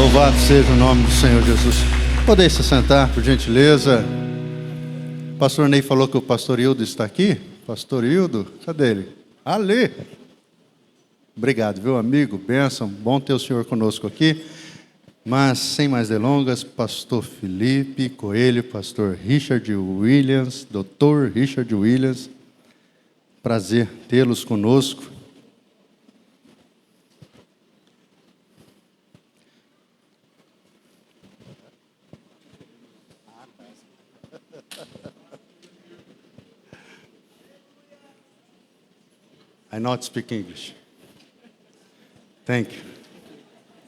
Louvado seja o nome do Senhor Jesus. Podem se sentar, por gentileza. O pastor Ney falou que o pastor Hildo está aqui. Pastor Hildo, cadê ele? Ali. Obrigado, viu, amigo? Bênção. Bom ter o senhor conosco aqui. Mas, sem mais delongas, pastor Felipe Coelho, pastor Richard Williams, doutor Richard Williams. Prazer tê-los conosco. I not speak English. Thank you.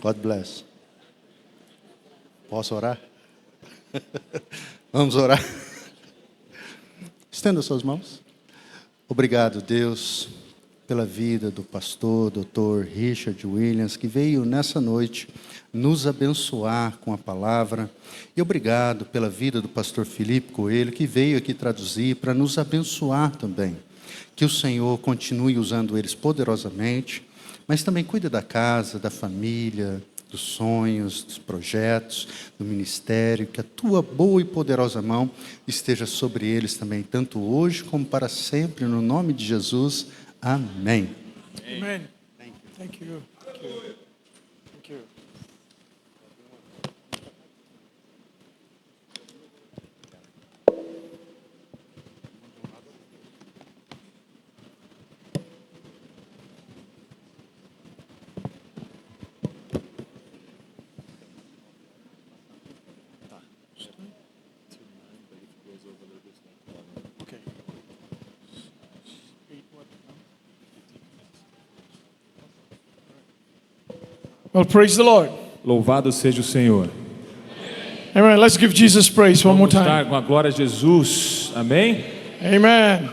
God bless. Posso orar? Vamos orar. Estenda suas mãos. Obrigado, Deus, pela vida do pastor, Dr. Richard Williams, que veio nessa noite nos abençoar com a palavra. E obrigado pela vida do pastor Felipe Coelho, que veio aqui traduzir para nos abençoar também. Que o Senhor continue usando eles poderosamente, mas também cuide da casa, da família, dos sonhos, dos projetos, do ministério, que a tua boa e poderosa mão esteja sobre eles também, tanto hoje como para sempre, no nome de Jesus. Amém. Amen. Thank you. Thank you. Thank you. Well, praise the Lord. Louvado seja o Senhor. Amen. Let's give Jesus praise one more Vamos dar time. com a glória a Jesus. Amém? Amen.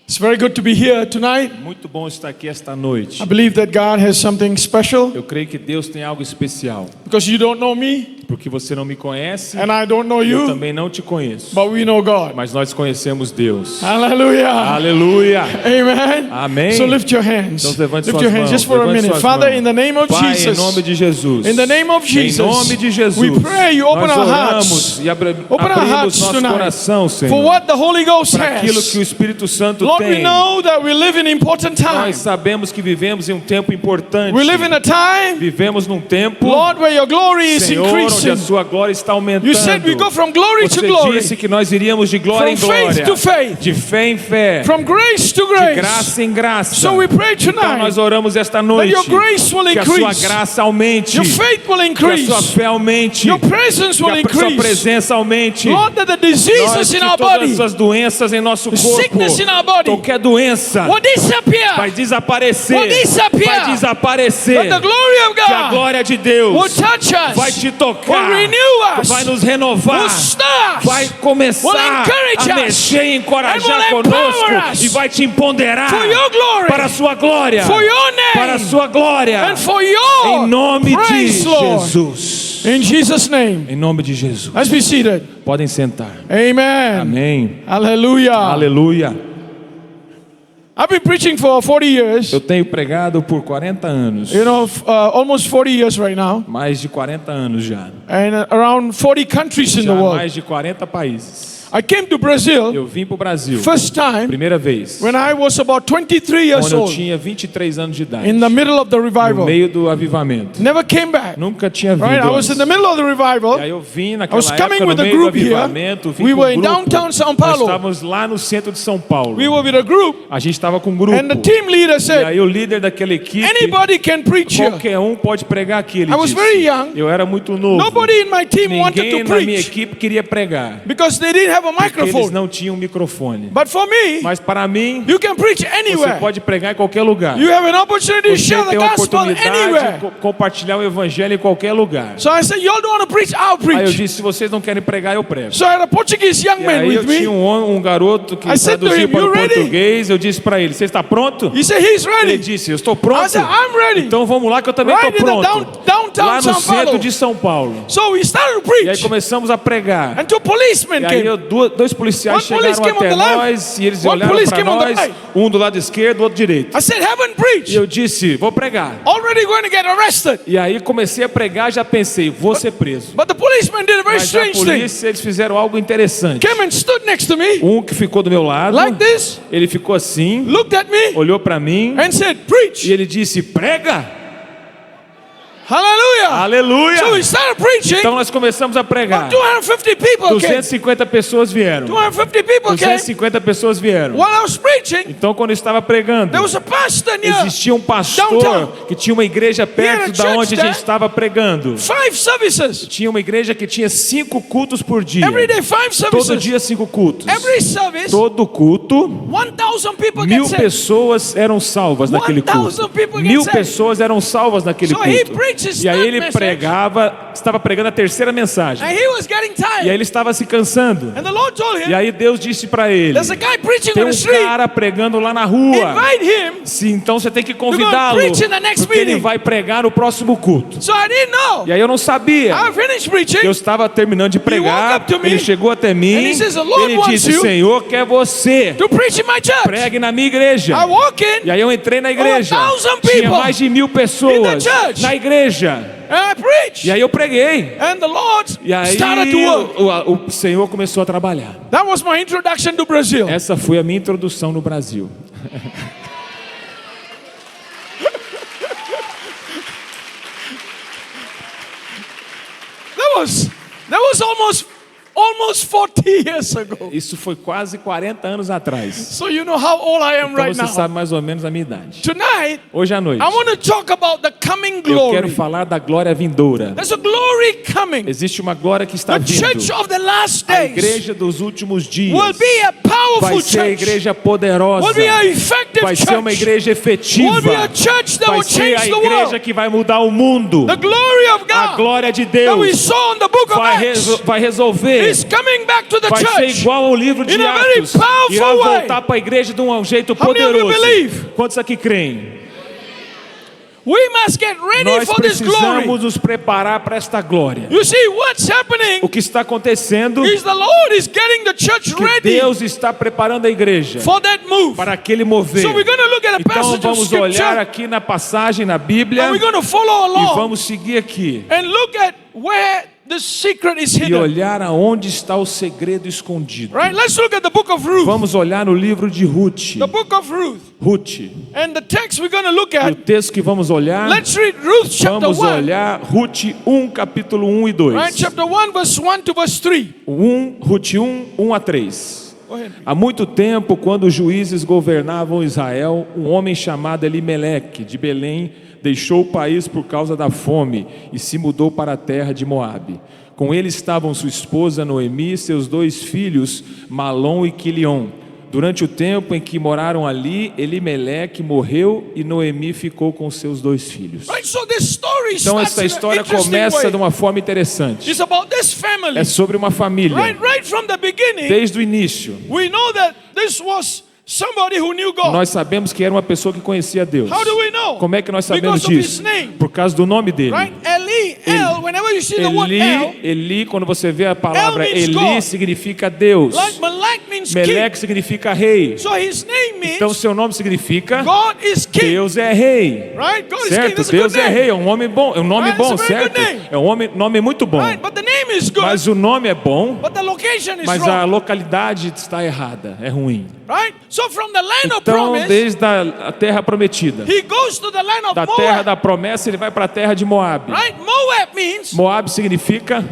It's very good to be here tonight. Muito bom estar aqui esta noite. I believe that God has something special Eu creio que Deus tem algo especial. because you don't know me Porque você não me conhece, and I don't know eu you, também não te conheço. but we know God. Mas nós conhecemos Deus. Hallelujah. Aleluia. Amen. Amém. So lift your hands. Então levante Lift suas your hands mãos. just for a Levante minute. suas Father, mãos. in the name of Pai, Jesus. em nome de Jesus. In the name of Jesus. Em nome de Jesus. We pray you open Nós our oramos hearts. e Open our abrimos hearts nosso tonight coração, Senhor. for what the Holy Ghost Para aquilo has. que o Espírito Santo Lord, we tem. know that we live in important Nós times. sabemos que vivemos em um tempo importante. We live in a time, Vivemos num tempo, Lord, where your glory is Senhor, onde increasing. a sua glória está aumentando. You said we go from glory to Você glory, disse que nós iríamos de glória from em glória, faith to faith, de fé em fé, from grace to de grace. graça em graça. So we pray Então tonight nós oramos esta that noite your grace will que a sua increase, graça aumente, your faith will que a increase, sua fé aumente, your presence que will a sua increase. presença aumente. Lord, that the Nós, diseases que in our todas body, as doenças em nosso the corpo, sickness in our body, qualquer doença will disappear. vai desaparecer, Will disappear. vai desaparecer. That the glory of Que a God glória de Deus will touch us, vai te tocar, will renew us, vai nos renovar, will stir us, vai começar will encourage a us, mexer e encorajar and will empower conosco us e vai te empoderar for your glory, para a sua glória, for your name, para a sua glória, and for your em nome praise, de Lord. Jesus. In Jesus' name. Em nome de Jesus. Let's be seated. Podem sentar. Amen. Amém. Hallelujah. Aleluia. I've been preaching for 40 years. Eu tenho pregado por 40 anos. You know, almost 40 years right now. Mais de 40 anos já. And around 40 countries in Já the world. mais de 40 países. I came to Brazil Eu vim para o Brasil. first time Primeira vez. when I was about 23 years Quando eu old, tinha 23 anos de idade. in the middle of the No revival. meio do avivamento. Never came back. Nunca tinha vindo. Right? I was in the middle of the revival. E aí eu vim I naquela was coming época no with a meio do group here. avivamento. Vim We com were um in grupo. downtown São Nós Paulo. estávamos lá no centro de São Paulo. We were with a group, A gente estava com um grupo. and the team leader E said, aí o líder daquela equipe, anybody can preach here. qualquer um pode pregar aqui, ele I was disse. very young. Eu era muito novo. Nobody in my team wanted Ninguém to na minha preach equipe queria pregar. because they didn't have a Porque eles microphone. não tinham microfone. But for me, Mas para mim, you can preach você anywhere. pode pregar em qualquer lugar. You have an opportunity to Você share the tem a gospel oportunidade anywhere. de compartilhar o evangelho em qualquer lugar. So I said, y'all don't want to preach, I'll Aí eu preach. disse, se vocês não querem pregar, eu prego. So I had a Portuguese young E man aí eu with tinha me. um garoto que I said to traduziu him, para "You o ready?" português. Eu disse para ele, você está pronto? He said, he's Ele ready. disse, eu estou pronto. I said, I'm ready. Então vamos lá que eu também Right estou in the pronto. downtown Lá no São centro Paulo. de São Paulo. So we started to E aí preach. começamos a pregar. And two policemen E aí came. dois policiais One police chegaram came até on the left, nós e eles one olharam police para came on the nós, right. um do lado esquerdo, outro direito. I said, heaven, E preach. eu disse, vou pregar. Already going to get arrested. E aí comecei a pregar, já pensei, vou ser preso. But the policeman did a very Mas a strange thing. polícia, eles fizeram algo interessante. Came and stood next to me, Um que ficou do meu lado, like this, ele ficou assim, looked at me, olhou para mim and said, e preach. ele disse, prega. Hallelujah. Aleluia. So we started preaching. Então nós começamos a pregar. 250 people came. 250 pessoas vieram. 250 people came. 250 pessoas vieram. While I was preaching, Então quando eu estava pregando, there was a pastor near existia um pastor downtown. que tinha uma igreja perto da church onde a there. gente estava pregando. 5 services. Tinha uma igreja que tinha 5 cultos por dia. Every day, 5 Todo services. dia 5 cultos. Every service, Todo culto, 1,000 people 1000 get saved. pessoas eram salvas naquele 1,000 culto. people get 1000 saved. pessoas eram salvas naquele So he culto. preached his E aí third ele message. pregava, estava pregando a terceira mensagem. And he was getting E aí tired. ele estava se cansando. And the Lord told E him, aí Deus disse para ele: there's a guy preaching tem on the um street. cara pregando lá na rua. Invite him. Sim, então você tem que gonna convidá-lo, preach in the next porque ele meeting. vai pregar no próximo culto. So I didn't know. E aí eu não sabia. I finished preaching. Eu estava terminando de walked pregar, up to me, ele chegou até mim, and he says, "The Lord ele wants disse, you Senhor quer você, To preach in my church. pregue na minha igreja. I walk in E aí eu entrei na igreja, 1,000 tinha people mais de 1000 pessoas church. na igreja. and I preach. E aí eu preguei. And the Lord E aí started to work. o Senhor começou a trabalhar. That was my introduction to Brazil. Essa foi a minha introdução no Brasil. That was almost 40 years ago. Isso foi quase 40 anos atrás. So you know how old I am Então right você now. sabe mais ou menos a minha idade. Tonight, Hoje à noite, I want to talk about the coming eu quero glory. falar da glória vindoura. There's a glory coming. Existe uma glória que está The church vindo. of the last A days igreja dos últimos dias will be a vai powerful ser a church. igreja poderosa. Will be an effective Vai ser uma church. igreja efetiva. Will be a church that Vai will ser a change the igreja world. que vai mudar o mundo. The glory of A God glória de that we Deus saw in the book of vai, Acts vai resolver. is coming back to the Vai ser church. igual ao livro de In a very Atos. powerful Irá way. voltar para a igreja de um jeito How many of you poderoso. believe? Quantos aqui creem? We must get ready Nós for this glory. precisamos nos preparar para esta glória. You see, what's happening O que está acontecendo is the Lord is getting the church que ready Deus está preparando a igreja for that move. para aquele mover. So we're going to look at a Então passage of vamos olhar scripture aqui na passagem na Bíblia and we're going to follow e along vamos seguir aqui and look at where the secret is e hidden. olhar aonde está o segredo escondido. Right? Let's look at the book of Ruth. Vamos olhar no livro de Ruth. The book of Ruth. Ruth. And the text we're going to look E o at, texto que vamos olhar, let's read Ruth chapter vamos 1. olhar Ruth 1, capítulo 1 e 2. Right? Chapter 1, verse 1 to verse 3. Ruth 1, 1 a 3. Go ahead. Há muito tempo, quando os juízes governavam Israel, um homem chamado Elimeleque, de Belém, deixou o país por causa da fome e se mudou para a terra de Moabe. Com ele estavam sua esposa Noemi e seus 2 filhos, Malom e Quilion. Durante o tempo em que moraram ali, Elimeleque morreu e Noemi ficou com seus 2 filhos. Right? So this story Então starts essa in an história interesting começa way. de uma forma interessante. It's about this family. É sobre uma família. Right from the beginning, Desde o início, we know that this was somebody who knew God. nós sabemos que era uma pessoa que conhecia Deus. How do we know? Como é que nós sabemos Because of his disso? name. Por causa do nome dele. Right? Eli, El, whenever you see the word El, Eli, quando você vê a palavra El means Eli, God. significa Deus. like Malak means Meleque king. significa rei. So his name means Então seu nome significa God is king. Deus é rei. Right? God is king. Certo? That's a Deus good é name. rei, é um nome bom, é um nome Right, it's bom, a very certo? good name. É um nome muito bom. Right? But the name is good, Mas o nome é bom, but the location is mas a wrong. localidade está errada, é ruim. Right? So from the land of Então, promise, desde a terra prometida, he goes to the land of da terra Moab. da promessa, ele vai para a terra de Moabe. Right? Moab means, Moabe significa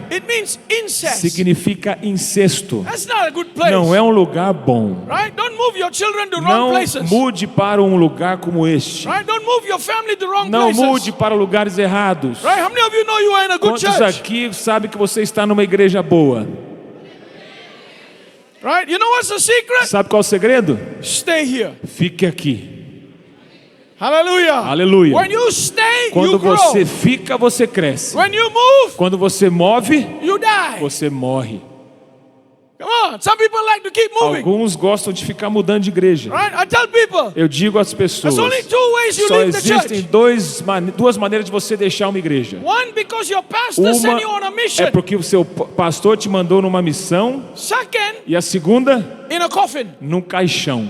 incest. incesto. That's not a good place. Não é um lugar bom. Right? Don't move your children to wrong Não places. mude para um lugar como este. Right? Don't move your family to wrong Não places. mude para lugares errados. Right? How many of you know you are in a good Quantos church? aqui sabem que você está numa igreja boa? Right? You know what's the secret? Sabe qual é o segredo? Stay here. Fique aqui. Hallelujah. Aleluia. When you stay, Quando you grow. você fica, você cresce. When you move, Quando você move, you die. você morre. Come on. Some people like to keep moving. Alguns gostam de ficar mudando de igreja. Right? I tell people, Eu digo às pessoas, there's only two ways you só leave the existem church. duas maneiras de você deixar uma igreja. One, because your pastor sent you on a Uma mission. é porque o seu pastor te mandou numa missão, Second, e a segunda, in a coffin. num caixão.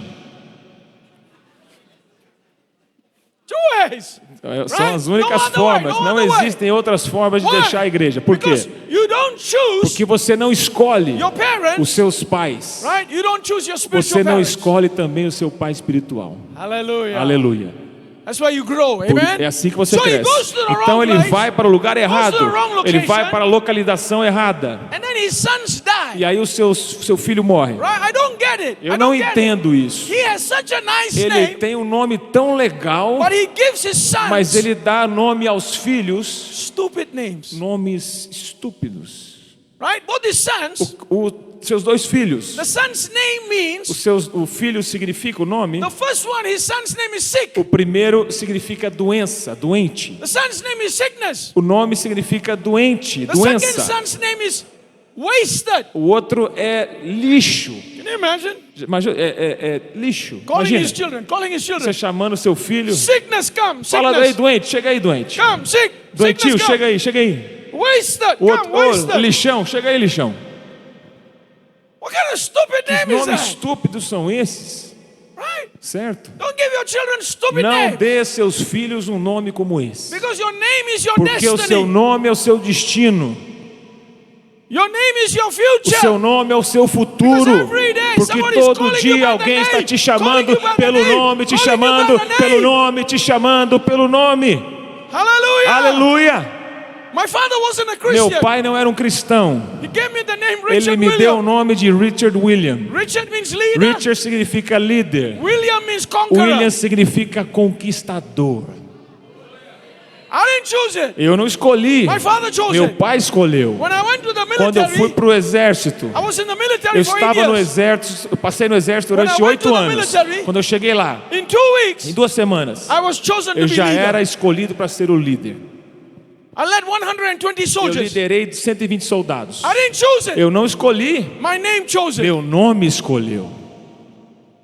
Two ways. São as Right? únicas No other formas. way, no Não other way. existem outras formas de Why? deixar a igreja. Por quê? Because you don't choose Porque você não escolhe your parents, os seus pais. right? You don't choose your spiritual Você não parents. escolhe também o seu pai espiritual. Hallelujah. Aleluia. That's why you grow. Por- Amen. É assim que você So he cresce. goes to the Então wrong ele place, vai para o lugar errado. goes to the wrong Ele location, vai para a localização errada. and then his sons die. E aí o seu filho morre. Right? I don't get it. Eu I não don't get it. entendo isso. He has such a nice Ele name, tem um nome tão legal, but he gives his sons mas ele dá nome aos filhos, stupid names. nomes estúpidos. Right? Both his sons, Seus dois filhos. the son's name means, O filho significa o nome. the first one, his son's name is sick. O primeiro significa doença, doente. The son's name is sickness. O nome significa doente, The second doença. son's name is wasted. O outro é lixo. Can you imagine? Imagina, é lixo. Calling his Imagina, children, calling his você children. chamando seu filho. Sickness come, Fala aí, sickness. doente, chega aí, doente. Come, sick. Doentio, Sickness come. chega aí, chega aí. Wasted, O outro, come, wasted. lixão, chega aí, lixão. What kind of stupid Que name is nomes that? estúpidos são esses? Right? Certo? Don't give your children stupid Não names. dê a seus filhos um nome como esse. Because your name is your Porque o seu destiny. nome é o seu destino. Your name is your O future. seu nome é o seu futuro. Because every day Porque somebody is todo calling you dia by the alguém está name, te chamando calling you by the pelo name, nome, te calling you chamando by the pelo name. nome, te chamando pelo nome. Hallelujah. Aleluia. My father wasn't a Meu Christian. pai não era um cristão. He gave me the name Ele Richard me deu o William. nome de Richard William. Richard means leader. Richard significa líder. William means conqueror. William significa conquistador. I didn't choose it. Eu não escolhi. My father chose Meu it. pai escolheu. When I went to the Quando eu fui military, para o exército, I was in the military eu for 8 estava no years. exército, eu passei no exército When durante I went to 8 the anos. military, Quando eu cheguei lá, In 2 weeks, em 2 semanas, I was chosen to eu be já leader. era escolhido para ser o líder. I led 120 Eu soldiers. liderei 120 soldados. I didn't choose it. Eu não escolhi, My name chose it. meu nome escolheu.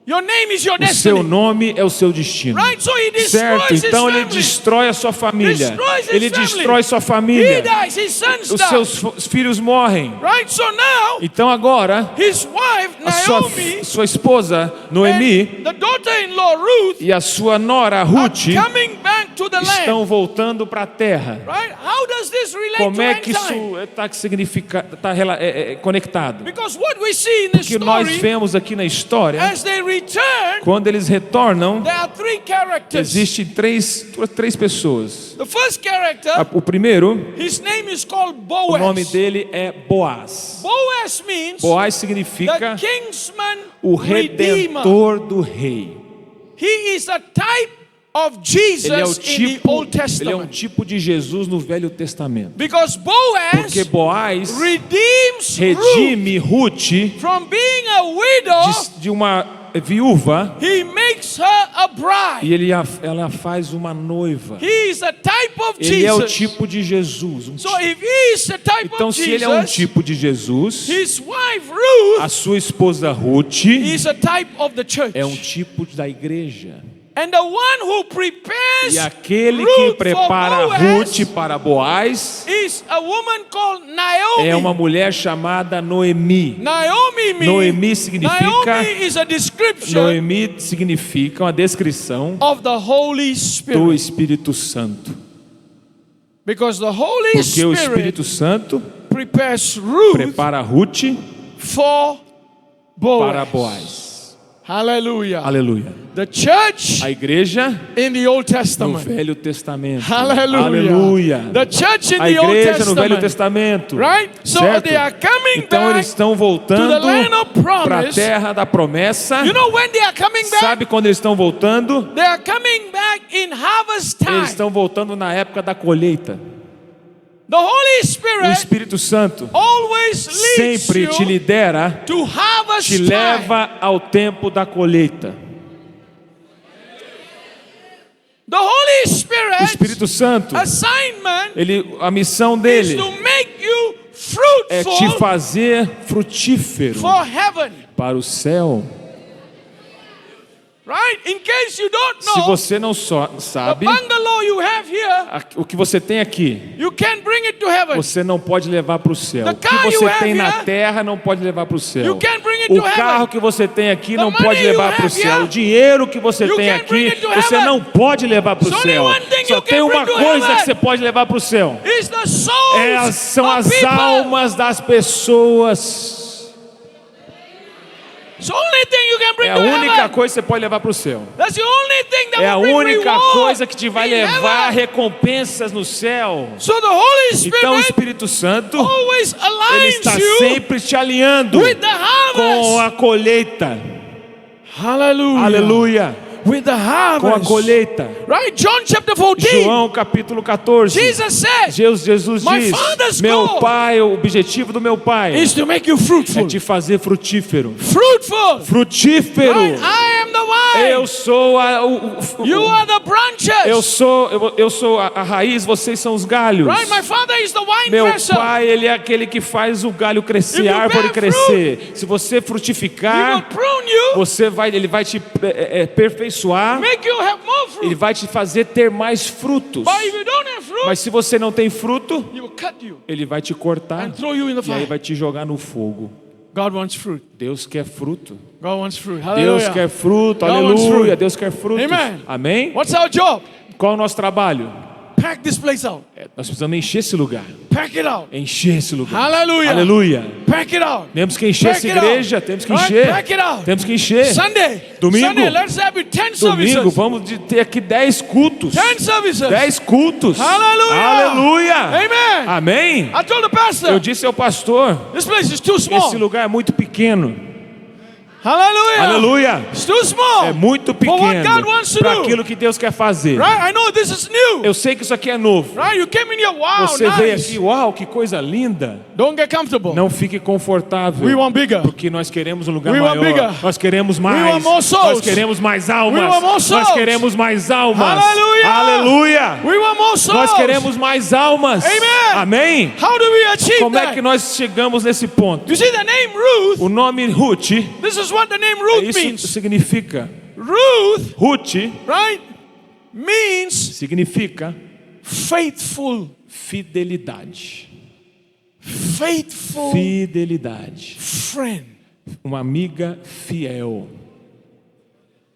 Your name is your O seu destiny. nome é o seu destino. Right? So he Certo? destroys his Então ele family. destrói a sua família. Destroys his Ele family. destrói sua He família. dies, his sons Os die. seus filhos morrem. Right? So now, Então agora, his wife, a Naomi, sua esposa, Noemi, and the daughter-in-law, Ruth, e a sua nora, Ruth, are coming back to the estão land. voltando para a terra. Right? How does this relate Como to é end que time? isso está conectado? Because what we see in this Que nós story, vemos aqui na história, as they return, quando eles retornam, there are 3 characters. existem três pessoas. The first character, O primeiro, his name is called o Boaz. nome dele é Boaz. Boaz means Boaz the significa kinsman o redeemer. redentor do rei. He is a type of Ele é o Jesus in the Old ele é um Testament. tipo de Jesus no Velho Testamento. Because Boaz Porque Boaz redeems Ruth redime Ruth from being a widow. de uma viúva He makes her a bride. e ela faz uma noiva. He is a type of Ele é o Jesus. tipo de Jesus. So if he is a type Então, of se ele é um Jesus, tipo de Jesus, his wife Ruth a sua esposa Ruth is a type of the church. é um tipo da igreja. And the one who prepares E aquele que Ruth prepara for Boaz Ruth para Boaz is a woman called Naomi. é uma mulher chamada Noemi. Naomi means Noemi significa Naomi is a description Noemi significa uma descrição of the Holy do Spirit. Espírito Santo. Because the Holy Porque o Spirit Espírito Santo prepares Ruth prepara Ruth for para Boaz. Boaz. Hallelujah. Aleluia. The church A igreja in the Old no Testament. Velho Testamento. Hallelujah. Aleluia. The church in A the Old igreja no Velho Testament. Testamento. Right? So Certo? they are coming Então back eles estão to the voltando land of para a promise. terra da promessa. You know when they are coming back? Sabe quando eles estão voltando? They are coming back in harvest time. Eles estão voltando na época da colheita. The Holy O Spirit Espírito Santo always leads sempre te you lidera, to harvest te time. leva ao tempo da colheita. The Holy O Spirit Espírito Santo, assignment a missão is dele to make you fruitful. é fruitful te fazer frutífero for heaven. para o céu. Right? In case you don't Se know, você não the sabe, bungalow you have here, o que você tem aqui, you can't bring it to heaven. você não pode levar para o céu. The O que car you você have tem na here, terra não pode levar para o céu. you can't bring it O to carro heaven. que você tem aqui The não money pode you levar para o have céu. here, O dinheiro que você you tem can't bring aqui, it to você heaven. não pode levar para o There's only céu. one thing Só you tem can uma bring to coisa heaven. que você pode levar para o céu. It's the souls São of as people. almas das pessoas. It's the only thing you can bring É a to única heaven. coisa que você pode levar para o céu. That's the only thing that É a will bring única reward coisa que te vai in levar heaven. recompensas no céu. So the Holy Então o Spirit Espírito Santo, always ele aligns está you sempre te alinhando with the com harvest. a colheita. Hallelujah. Aleluia. With the harvest. Com a colheita. Right? John chapter 14. João capítulo 14. Jesus said, Jesus My diz: Father's meu goal Pai, o objetivo do meu Pai is to make you é fruitful. te fazer frutífero. Fruitful. Frutífero. Right? I am the vine. Eu sou You are the branches. eu sou a raiz, vocês são os galhos. Right? My Father is the wine Meu dresser. Pai, ele é aquele que faz o galho crescer, If you a árvore bear crescer. Se você He will frutificar, prune you, ele vai te aperfeiçoar. make you have more fruit. Ele vai te fazer ter mais frutos. But if you don't have fruit, Mas se você não tem fruto, He will cut you ele vai te cortar and throw you in the e aí fire. vai te jogar no fogo. God wants fruit. Deus quer fruto. God wants fruit. Deus Hallelujah. quer fruto. God wants Aleluia. fruit. Deus quer frutos. Amen. Amém? What's our job? Qual é o nosso trabalho? Pack this place out. Nós precisamos encher esse lugar. Pack it out. Encher esse lugar. Hallelujah. Aleluia. Pack it out. Temos que encher Pack essa it out. igreja. Temos que Right? encher. Pack it out. Temos que encher. Sunday. Domingo. Sunday, let's have it 10 Domingo, services. vamos ter aqui 10 cultos. 10 services. 10 cultos. Hallelujah. Aleluia. Amen. Amém. I told the pastor, Eu disse ao pastor, this place is too small. esse lugar é muito pequeno. Hallelujah. Aleluia. It's too small. É muito For what God pequeno wants to para do. aquilo que Deus quer fazer. Right? I know this is new. Eu sei que isso aqui é novo. Right? You came in here, wow, Você veio nice. aqui, uau, que coisa linda. Don't get comfortable. Não fique confortável. We want bigger. Porque nós queremos um lugar We want maior. bigger. Nós queremos We mais. want more souls. Nós queremos mais almas. We want more souls. Nós queremos mais almas. Hallelujah. Aleluia. We want more souls. Nós queremos mais almas. Amen. Amém. How do we achieve Como é that? que nós chegamos nesse ponto? You see the name Ruth? O nome Ruth, This is what the name Ruth isso means. significa. Ruth, Ruth right, means significa faithful. fidelidade. Faithful Fidelidade. friend. Uma amiga fiel.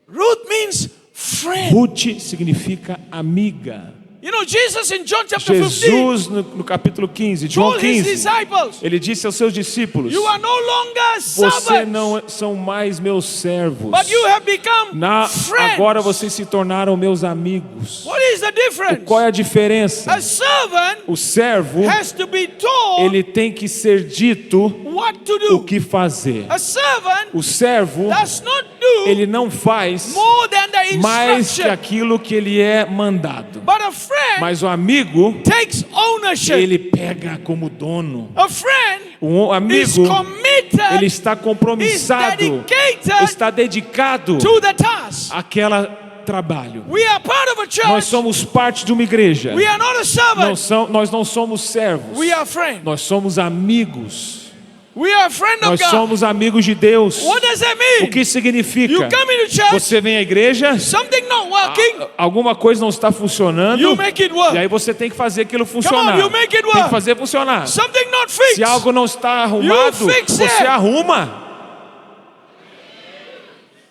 Ruth means friend. Ruth significa amiga. You know, Jesus in John chapter 15 Jesus, no capítulo 15, João told his 15, disciples, ele disse aos seus discípulos: you are no longer Vocês servants, não são mais meus servos. but you have become friends. Agora vocês se tornaram meus amigos. What is the difference? Qual é a diferença? A servant O servo, has to be told ele tem que ser dito what to o do. que fazer. A servant O servo, does not do ele não faz more than the mais que instruction. aquilo que ele é mandado. But a friend Mas o amigo, takes ownership. ele pega como dono. A friend O is amigo, committed, ele está is compromissado, dedicated está dedicado to the task. àquela trabalho. We are part of a church. Nós somos parte de uma igreja. We are not a servant. Nós não somos servos. We are friends. Nós somos amigos. We are a friend of Nós God. somos amigos de Deus. What does that O mean? que significa? You come into church, Você vem à igreja, something not working, alguma coisa não está funcionando, you make it work. e aí você tem que fazer aquilo funcionar. Come on, you make it Tem work. que fazer funcionar. Something not fixed. Se algo não está arrumado, You fix você it. arruma.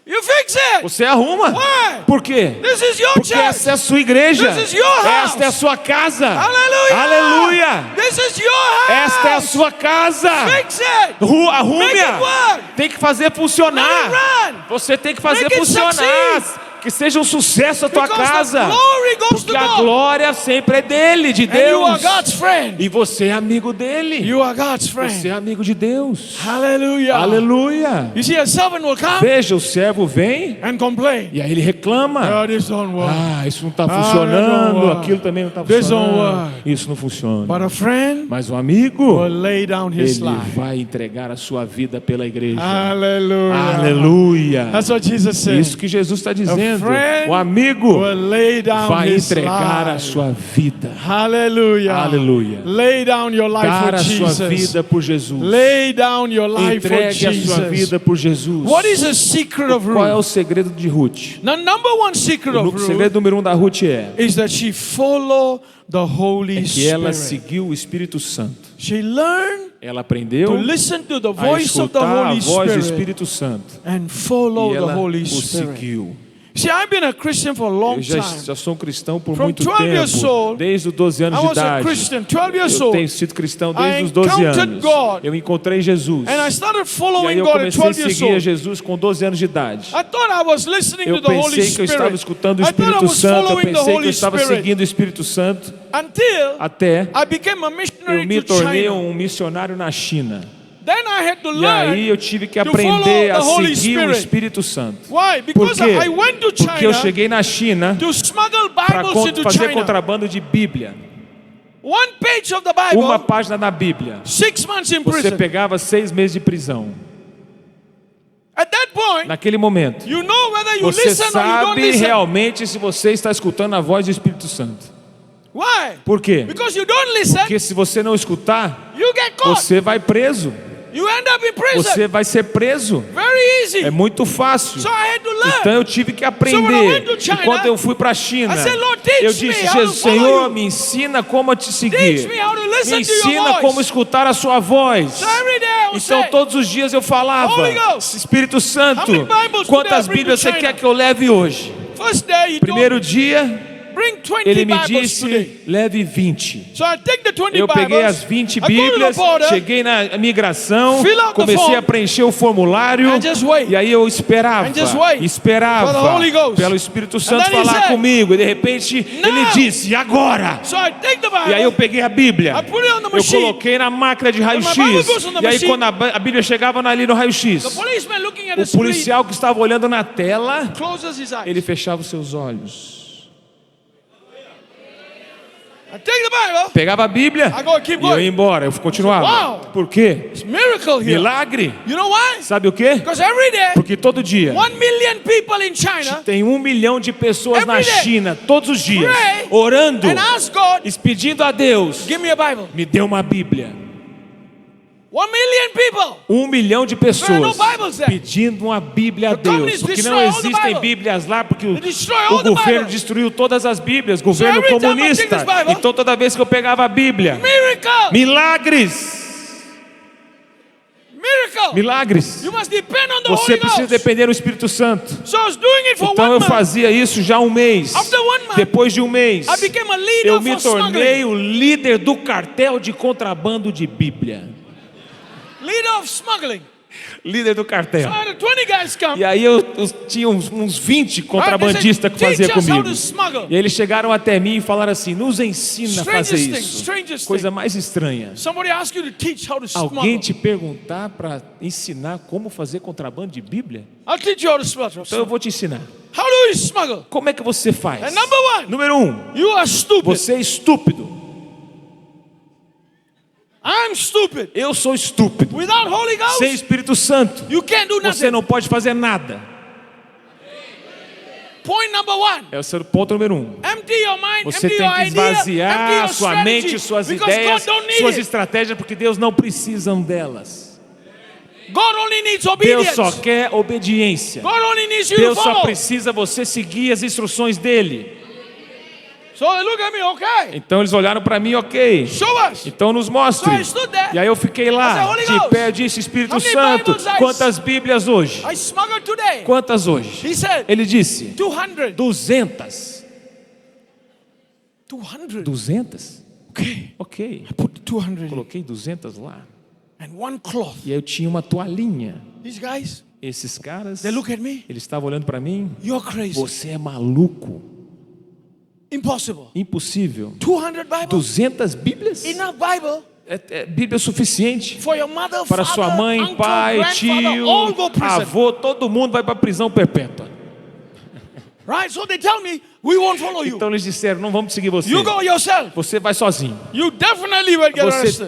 You fix it. Você arruma. Why? Por quê? This is your Porque church. essa é a sua igreja. This is your house. Esta é a sua casa. Hallelujah. Aleluia. This is your house. Esta é a sua casa. Fix it. Arrume-a. Make it work. Tem que fazer funcionar. Let it run. Você tem que fazer Make it funcionar. succeed. Que seja um sucesso a tua Because casa. the glory goes Porque to a God. glória sempre é dele, de And you are Deus. God's friend. E você é amigo dele. You are God's friend. Você é amigo de Deus. Hallelujah. Aleluia. You see, a servant will come Veja, o servo vem and complain. e aí ele reclama. Oh, this don't work. Ah, isso não está that don't funcionando, work. aquilo também não está This don't funcionando. work. Isso não funciona. But a friend Mas o amigo, will lay down his ele life. vai entregar a sua vida pela igreja. Hallelujah. Aleluia. That's what Jesus said. Isso que Jesus está A dizendo. dizendo, friend o amigo will lay down vai his entregar a life. sua vida. Hallelujah. Aleluia. Lay down your life Dar for a sua Jesus. vida por Jesus. Lay down your life for Entregue a sua Jesus. vida por Jesus. What is the secret of Qual é o Ruth? segredo de Ruth? The number one secret of O Ruth segredo número 1 da Ruth is that she followed the Holy que ela Spirit. seguiu o Espírito Santo. She learned Ela aprendeu to listen to the a voice of the escutar a Holy voz do Spirit Espírito Santo. and follow E the ela Holy o Spirit. seguiu. See, I've been a Christian for a long Eu já time. sou um cristão por From muito 12 years tempo, old, desde os 12 anos I de was a idade. Christian, 12 years Eu old, tenho sido cristão desde I os 12 encountered anos. God. Eu encontrei Jesus. and I started E aí following eu God at comecei a 12 years seguir a old. Jesus com 12 anos de idade. I thought I was listening Eu to the Holy pensei que eu estava Spirit. escutando o I thought I Espírito was Santo, eu following the pensei que eu Holy estava Spirit seguindo o Espírito Santo, until até I became a eu missionary me to tornei China. um missionário na China. Then I had to E aí learn. eu tive que to aprender a follow the Holy seguir o Spirit. Espírito Santo. Why? Por Because quê? I went to Porque eu China cheguei na China to smuggle para Bibles into fazer China. contrabando de Bíblia. One page of the Uma Bible, página da Bíblia. 6 months in Você prison. pegava 6 meses de prisão. At that point, Naquele momento, you know whether you você listen or you don't sabe listen. realmente se você está escutando a voz do Espírito Santo. Why? Por quê? Because you don't listen, Porque se você não escutar, you get caught. você vai preso. You end up in prison. Você vai ser preso. Very easy. É muito fácil. So I had to learn. Então eu tive que So when I aprender. went to China, E quando eu fui para a China, I said, "Lord, teach eu me disse, how to Jesus, follow Senhor, you. me ensina como a te Teach seguir. me how to Me listen to your ensina voice." como escutar a sua voz. So every day I would Então say, todos os dias eu falava, Holy Ghost, Espírito Santo, how many Bibles quantas today I bring Bíblias to você China? quer que eu leve hoje? first day you Primeiro dia, bring 20 ele me Bibles today. disse, leve 20. So I take the 20 Eu peguei Bibles, as 20 I go to the Bíblias, border, cheguei na migração, fill out the comecei form, a preencher o formulário, and just wait. e aí eu esperava, And just wait for the esperava Holy Ghost. pelo Espírito Santo then he falar said, comigo, e de repente ele disse, e agora? So I take the Bible, E aí eu peguei a Bíblia, I put it on the eu machine. coloquei na máquina de raio-x, my Bible goes on the e aí machine, quando a Bíblia chegava ali no the raio-x, policeman looking at the o screen policial que estava olhando na tela, closes his eyes. ele fechava os seus olhos. I take the Bible, Pegava a Bíblia I go, keep e eu going. ia embora, eu continuava. Wow. Por quê? It's miracle here. Milagre. You know why? Sabe o quê? Because every day, Porque todo dia 1 million people in China tem 1 milhão de pessoas na Every day. China, todos os dias, pray orando and ask God, e pedindo a Deus, give me a Bible. me dê uma Bíblia. 1 million people. 1 milhão de There are pessoas no Bibles there. pedindo uma Bíblia a The Deus. companies Porque destroy não all the existem Bible. Bíblias lá, porque They destroy o all the governo Bible. destruiu todas as Bíblias, governo every time I comunista. take this Bible, Então toda vez que eu pegava a Bíblia, Miracle. milagres, Miracle. milagres. You must depend on the Você Holy precisa Ghost. depender do Espírito Santo. So I was doing it for Então 1 eu month. fazia isso já há um mês. After 1 month, Depois de um mês, I became a leader eu me for tornei smuggling. o líder do cartel de contrabando de Bíblia. Leader of smuggling. Líder do So cartel. I had 20 guys come. E aí eu tinha uns 20 contrabandistas que faziam "Teach us how comigo. to smuggle." E aí eles chegaram até mim e falaram assim, nos ensina a fazer Strangest thing, isso. strangest Coisa thing. mais estranha. Somebody ask you to teach how to Alguém smuggle. te perguntar para ensinar como fazer contrabando de Bíblia? I'll teach you how to smuggle. Então eu vou te ensinar. How do you smuggle? Como é que você faz? And number 1, Número 1, you are stupid. você é estúpido. I'm stupid. Eu sou estúpido. Without Holy Ghost, Sem Espírito Santo, you can't do você nothing. não pode fazer nada. Point number 1. Esse é o ponto número 1. Empty your mind, Você empty tem your que idea, empty esvaziar your a sua strategy, mente, suas because ideias, God don't need suas it. estratégias, porque Deus não precisa delas. God only needs Deus obedience. só quer obediência. God only needs you Deus to só follow. precisa você seguir as instruções dele. So they look at me, okay. Então eles olharam para mim, ok. Show us. Então nos mostre. So I stood there. E aí eu fiquei I lá, said, Holy de Ghost, pé, eu disse, Espírito how many Santo, Bibles I- quantas Bíblias hoje? I smuggled today. Quantas hoje? He said, Ele disse, 200. 200. 200. 200? Okay. Ok. I put 200 in. Coloquei 200 lá. And one cloth. E aí eu tinha uma toalhinha. These guys, Esses caras, they look at me. eles estavam olhando para mim. You're crazy. Você é maluco. Impossible. Impossível. 200 Bibles. 200 Bíblias? Enough Bible É Bíblia suficiente for your mother, para father, sua mãe, uncle, pai, grandfather, tio, all go prison. avô, todo mundo vai para a prisão perpétua. Right? So they tell me, we won't follow you. Então eles disseram, não vamos seguir você. You go yourself. Você vai sozinho. You definitely will get arrested.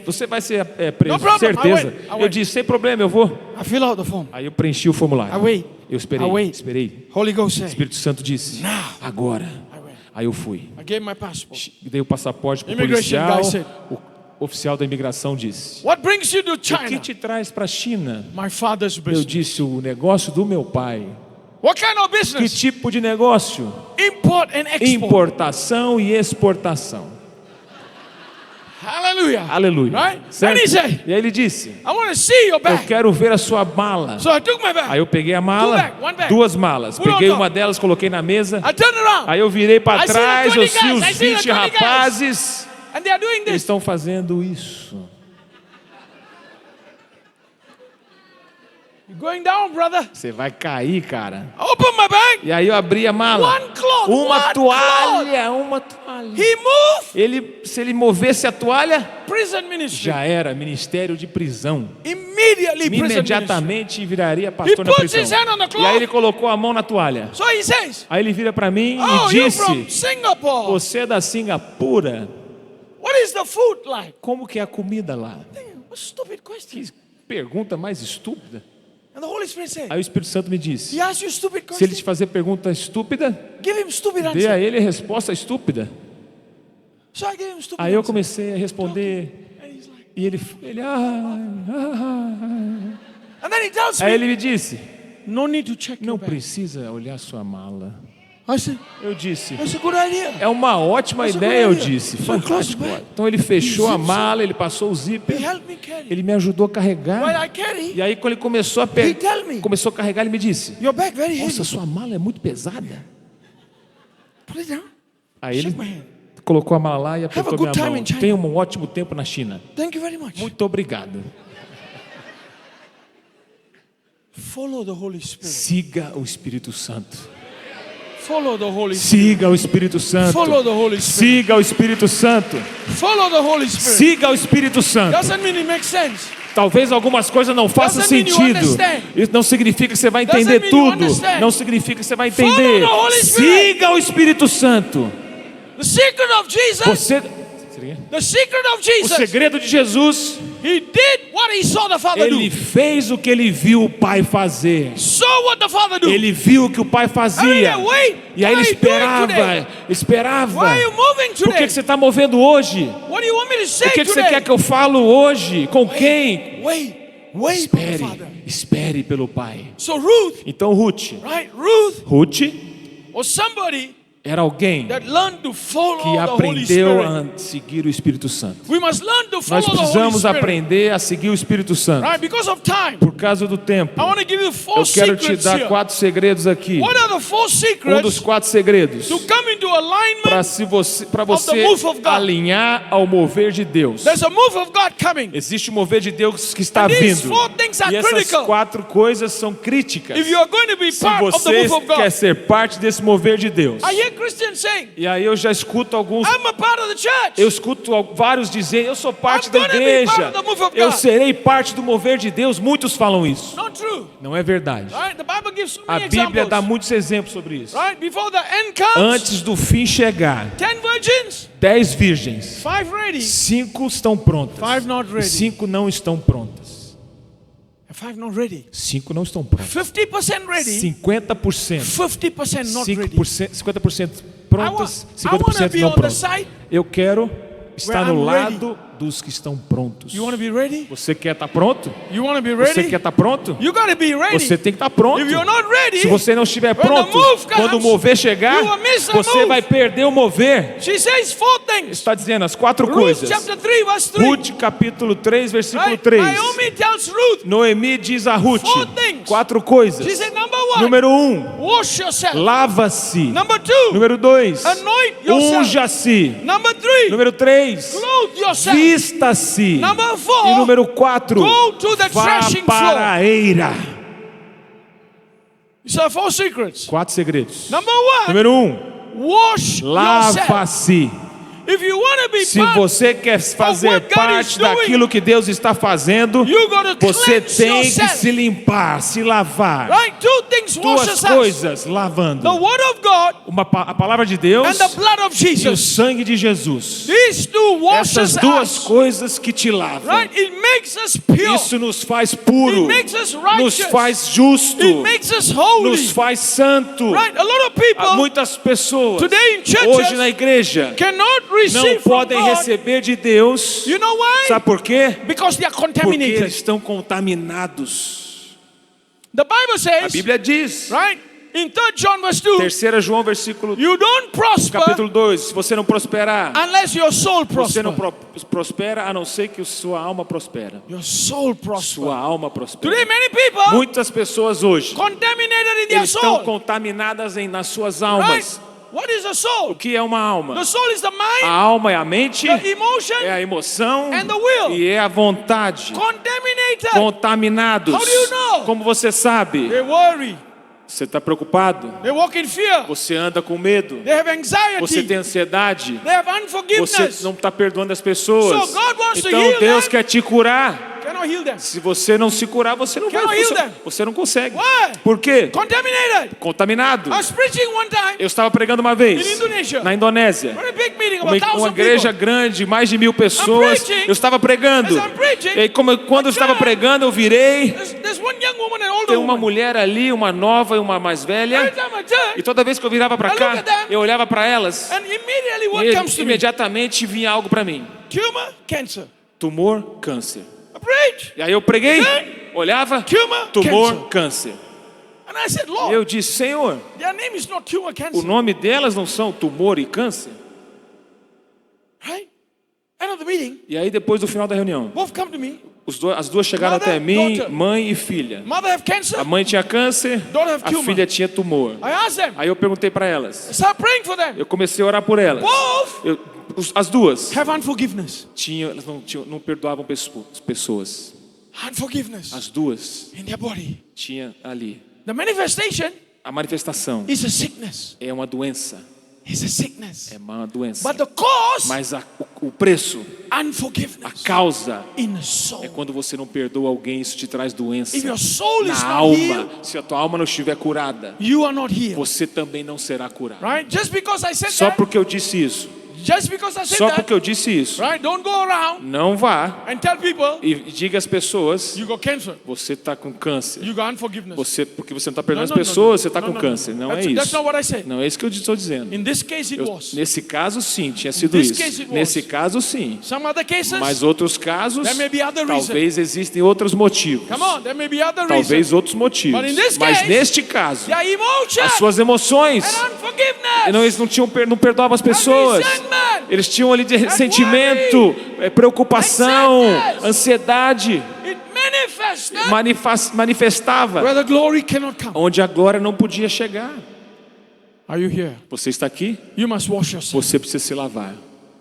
Você vai ser preso, No problem, certeza. I went. Eu disse, sem problema, eu vou. I fill out the form. Aí eu preenchi o formulário. I wait. Eu esperei, I wait. esperei. Holy Ghost O said, Espírito Santo disse, Now. agora. I went. Aí eu fui. I gave my passport. Dei o passaporte para o Immigration policial. guy said, O oficial da imigração disse, What brings you to o que China? te traz para a China? My father's Eu business. disse, o negócio do meu pai. What kind of Que business? tipo de negócio? Import and export. Importação e exportação. Hallelujah. Aleluia. Right? Certo? And he said, E aí ele disse, I want to see your eu bag. quero ver a sua mala. So I took my bag. Aí eu peguei a mala, One bag. duas malas. Put on Peguei top. uma delas, coloquei na mesa. I turned around. Aí eu virei para I see the trás, 20 eu vi guys. os I see the 20 20 guys. rapazes. And they are doing Eles this. estão fazendo isso. You're going down, brother. Você vai cair, cara. I opened my bag. E aí eu abri a mala. One cloth, Uma one toalha, uma toalha. He moved. Se ele movesse a toalha, Prison ministry. já era ministério de prisão. Immediately prison ministry. Imediatamente viraria pastor He na puts his prisão. hand on the cloth. E aí ele colocou a mão na toalha. So he says, Aí ele vira para mim Oh, e you're from disse: Singapore. Você é da Singapura? What is the food like? Como que é a comida lá? What a stupid question. Que pergunta mais estúpida. And the Holy Spirit said, Aí o Espírito Santo me disse: he asks you a stupid se ele question. te fazer pergunta estúpida, Give him stupid dê answer. a ele a resposta estúpida. So I gave him stupid Aí eu answer. comecei a responder And he's like, e ele and then he tells Aí me, ele me disse: no need to check não your bag. precisa olhar sua mala. I said, Eu disse: that's a good idea. é uma ótima That's a good ideia, eu idea. disse. So close Fantástico. back. Então ele fechou a He zips mala, ele passou o He zíper, helped me carry. ele me ajudou a While carregar. I carry, E aí quando ele começou a He tell me. começou a carregar, ele me disse: your bag very heavy. nossa, sua mala é muito pesada. Put it down. Aí ele Shake my hand. colocou a mala lá e apertou Have a good minha time mão. in China. Tenha um ótimo tempo na China. Thank you very much. Muito obrigado. Follow the Holy Spirit. Siga o Espírito Santo. Follow the Holy Spirit. Siga o Espírito Santo. Follow the Holy Spirit. Siga o Espírito Santo. Follow the Holy Spirit. Siga o Espírito Santo. Doesn't mean it makes sense. Talvez algumas coisas não façam Doesn't mean you sentido. understand. Isso não significa que você vai Doesn't entender mean you tudo. understand. Não significa que você vai Follow entender. the Holy Spirit. Siga o Espírito Santo. The secret of Jesus. Você, The secret of o Jesus. segredo de Jesus, He did what he saw the Father ele do. fez o que ele viu o Pai fazer. Saw what the Father do. Ele viu o que o Pai fazia. Wait, E aí ele what are you doing today? esperava. Why are you moving Por today? que você está movendo hoje? What do you want me to say O que você today? quer que eu falo hoje? Com quem? Wait for the Espere, Father. espere pelo Pai. So Ruth, Então Ruth, right? Ruth was somebody era alguém that learned to follow que the Holy aprendeu Spirit. a seguir o Espírito Santo. We must learn to follow Nós the Holy precisamos Spirit. aprender a seguir o Espírito Santo. Right? Because of time, Por causa do tempo, I want to give you 4 eu quero te secrets dar here. 4 segredos aqui. What are the 4 Um dos secrets 4 segredos to come into alignment? para você the move of God. alinhar ao mover de Deus. There's a move of God coming. Existe um mover de Deus que está And these vindo. 4 things are E essas critical. 4 coisas são críticas. If you are going to be Se part of the você move of quer God. ser parte desse mover de Deus. I hear Christians saying, E aí eu já escuto alguns, I'm a part of the church. eu escuto vários dizendo, eu sou parte I'm da gonna be part igreja, of the move of eu God. serei parte do mover de Deus. Muitos falam isso. Not true. Não é verdade. Right? The Bible gives so A many Bíblia dá examples. muitos exemplos sobre isso. Right? Before the end comes, Antes do fim chegar, 10 virgins, 10 virgens, 5 ready, 5 estão prontas 5 not e ready. 5 não estão prontas. and 5 not ready. 5 não estão prontas. 50% ready, 50%, 50% not ready. 50% prontas, I wanna 50% be não on the prontas. side Eu quero estar where no I'm lado dos que estão prontos. You want to be ready? Você quer estar pronto? You want to be Você ready? quer estar pronto? You got to be ready. Você tem que estar pronto. If you're not ready, Se você não estiver when the pronto, move comes, quando o mover chegar, you will miss the você move. vai perder o mover. She says 4 things. Está dizendo as 4 Ruth coisas. chapter 3 verse 3. Ruth capítulo 3, versículo Right? 3. Naomi tells Ruth, Noemi diz a Ruth 4 things. 4 coisas. She said number 1, Número 1, wash yourself. lava-se. Number 2, Número 2, anoint yourself. unja-se. Number 3, Número 3, clothe yourself. vista-se. Number E 4, número 4, go to the vá threshing para floor. a eira. These are 4 secrets. 4 segredos. Number 1, Número 1, wash yourself. lava-se. If you want to be Se part, você quer fazer what God is parte doing, daquilo que Deus está fazendo, you got to você cleanse tem que yourself. se limpar, se lavar. Right? 2 things wash 2 yourself. coisas lavando. The word of God A palavra de Deus and the blood of e o Jesus. sangue de Jesus. These 2 wash Essas us 2 out. coisas que te lavam. Right? It makes us pure. Isso nos faz puro, It makes us nos righteous. faz justo, It makes us holy. nos faz santo. Right? A lot of people Muitas pessoas today in churches hoje na igreja cannot não receive from podem God. receber de Deus. You know why? Sabe por quê? Because they are Porque contaminated. eles estão contaminados. The Bible A says, Bíblia diz, right? In 3 John verse 2, 3 João versículo you don't prosper capítulo 2, se você não prosperar, unless your soul você não prospers. prospera a não ser que sua alma prospera. Your soul prospers. Sua alma prospera. Today many people Muitas pessoas hoje contaminated in their eles estão soul. contaminadas nas suas Right? almas. What is a O soul? que é uma alma? The soul is the A mind, alma é a mente, the emotion, é a emoção and the will. e é a vontade. contaminated. Contaminados. How do you know? Como você sabe? They worry. Você está preocupado? They walk in fear. Você anda com medo? They have anxiety. Você tem ansiedade? They have Você unforgiveness. não está perdoando as pessoas? So God wants to Então heal Deus them. quer te curar. Cannot heal them. Se você não se curar, você não vai. Cannot heal them. Você não consegue. Why? Por quê? Contaminated. Contaminado. I was preaching one time Eu estava pregando uma vez in Indonesia. na Indonésia. For a big meeting of Uma 1,000 igreja people. grande, mais de 1000 pessoas. preaching. Eu estava pregando. As I'm preaching, E aí, quando eu estava pregando, eu virei. There's one young woman and an older Tem uma woman. mulher ali, uma nova e uma mais Every velha. time I turn, E toda vez que eu virava para I look cá, at them. eu olhava para elas. and immediately what E comes to me? imediatamente vinha algo para mim: Tumor, cancer. tumor, câncer. I preach. E aí eu preguei, olhava, Tumor, tumor, câncer. And I said, E Lord, eu disse: Senhor, their name is not tumor, o cancer. nome delas não são tumor e câncer? Right? End of the meeting, E aí depois do final da reunião, both come to me. as duas chegaram Mother, até mim, daughter. mãe e filha. Mother have cancer. A mãe tinha câncer, Daughter have a tumor. filha tinha tumor. I asked them. Aí eu perguntei para elas. I started praying for them. Eu comecei a orar por elas. Both As duas have unforgiveness. elas não perdoavam pessoas. Unforgiveness As duas in their body. tinha ali. The manifestation A manifestação is a sickness. é uma doença. It's a sickness. É uma doença. But the cause, Mas o preço, a unforgiveness causa, in the é soul. quando você não perdoa alguém, isso te traz doença. If your soul is Na not alma, healed, se a tua alma não estiver curada, you are not healed. você também não será curado. Right? Just because I said Só that, porque eu disse isso, just because I said só that, porque eu disse isso, right? Don't go around não vá and tell people e diga às pessoas: you got cancer, você está com câncer. you got unforgiveness. Porque você não está perdoando No, no, as pessoas, você no, está no, com no, câncer. no. Não é That's isso. not what I said. Não é isso que eu estou dizendo. In this case, it was. Nesse caso, sim, tinha sido this isso. case it was. Nesse caso, sim. Some other cases, Mas outros casos, there may be other talvez existem outros motivos. come on, there may be other Talvez reasons. outros motivos. But in this Mas case, neste caso, Their emotion as suas emoções, and unforgiveness. eles não perdoavam as pessoas. resentment. Eles tinham ali de ressentimento, preocupação, ansiedade. It manifested Manifestava where the glory cannot come. onde a glória não podia chegar. Are you here? Você está aqui? You must wash yourself. Você precisa se lavar.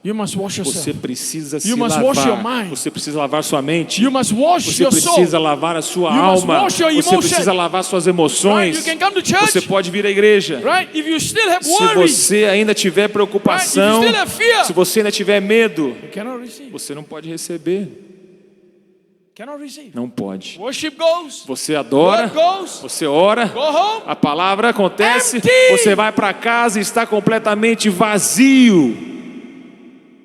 You must wash yourself. Você precisa se You must wash your lavar. mind. Você precisa lavar sua mente. You must wash Você your soul. precisa lavar a sua You must alma. wash your Você emotion. precisa lavar suas Right? emoções. You can come to church. Você pode vir à igreja. Right? If you still have Se worry, você ainda tiver preocupação, Right? If you still have fear, se você ainda tiver medo, you cannot receive. você não pode receber. Cannot receive. Não pode. Worship goes. Você adora, Word goes. você ora, Go home. a palavra acontece, Empty. você vai para casa e está completamente vazio.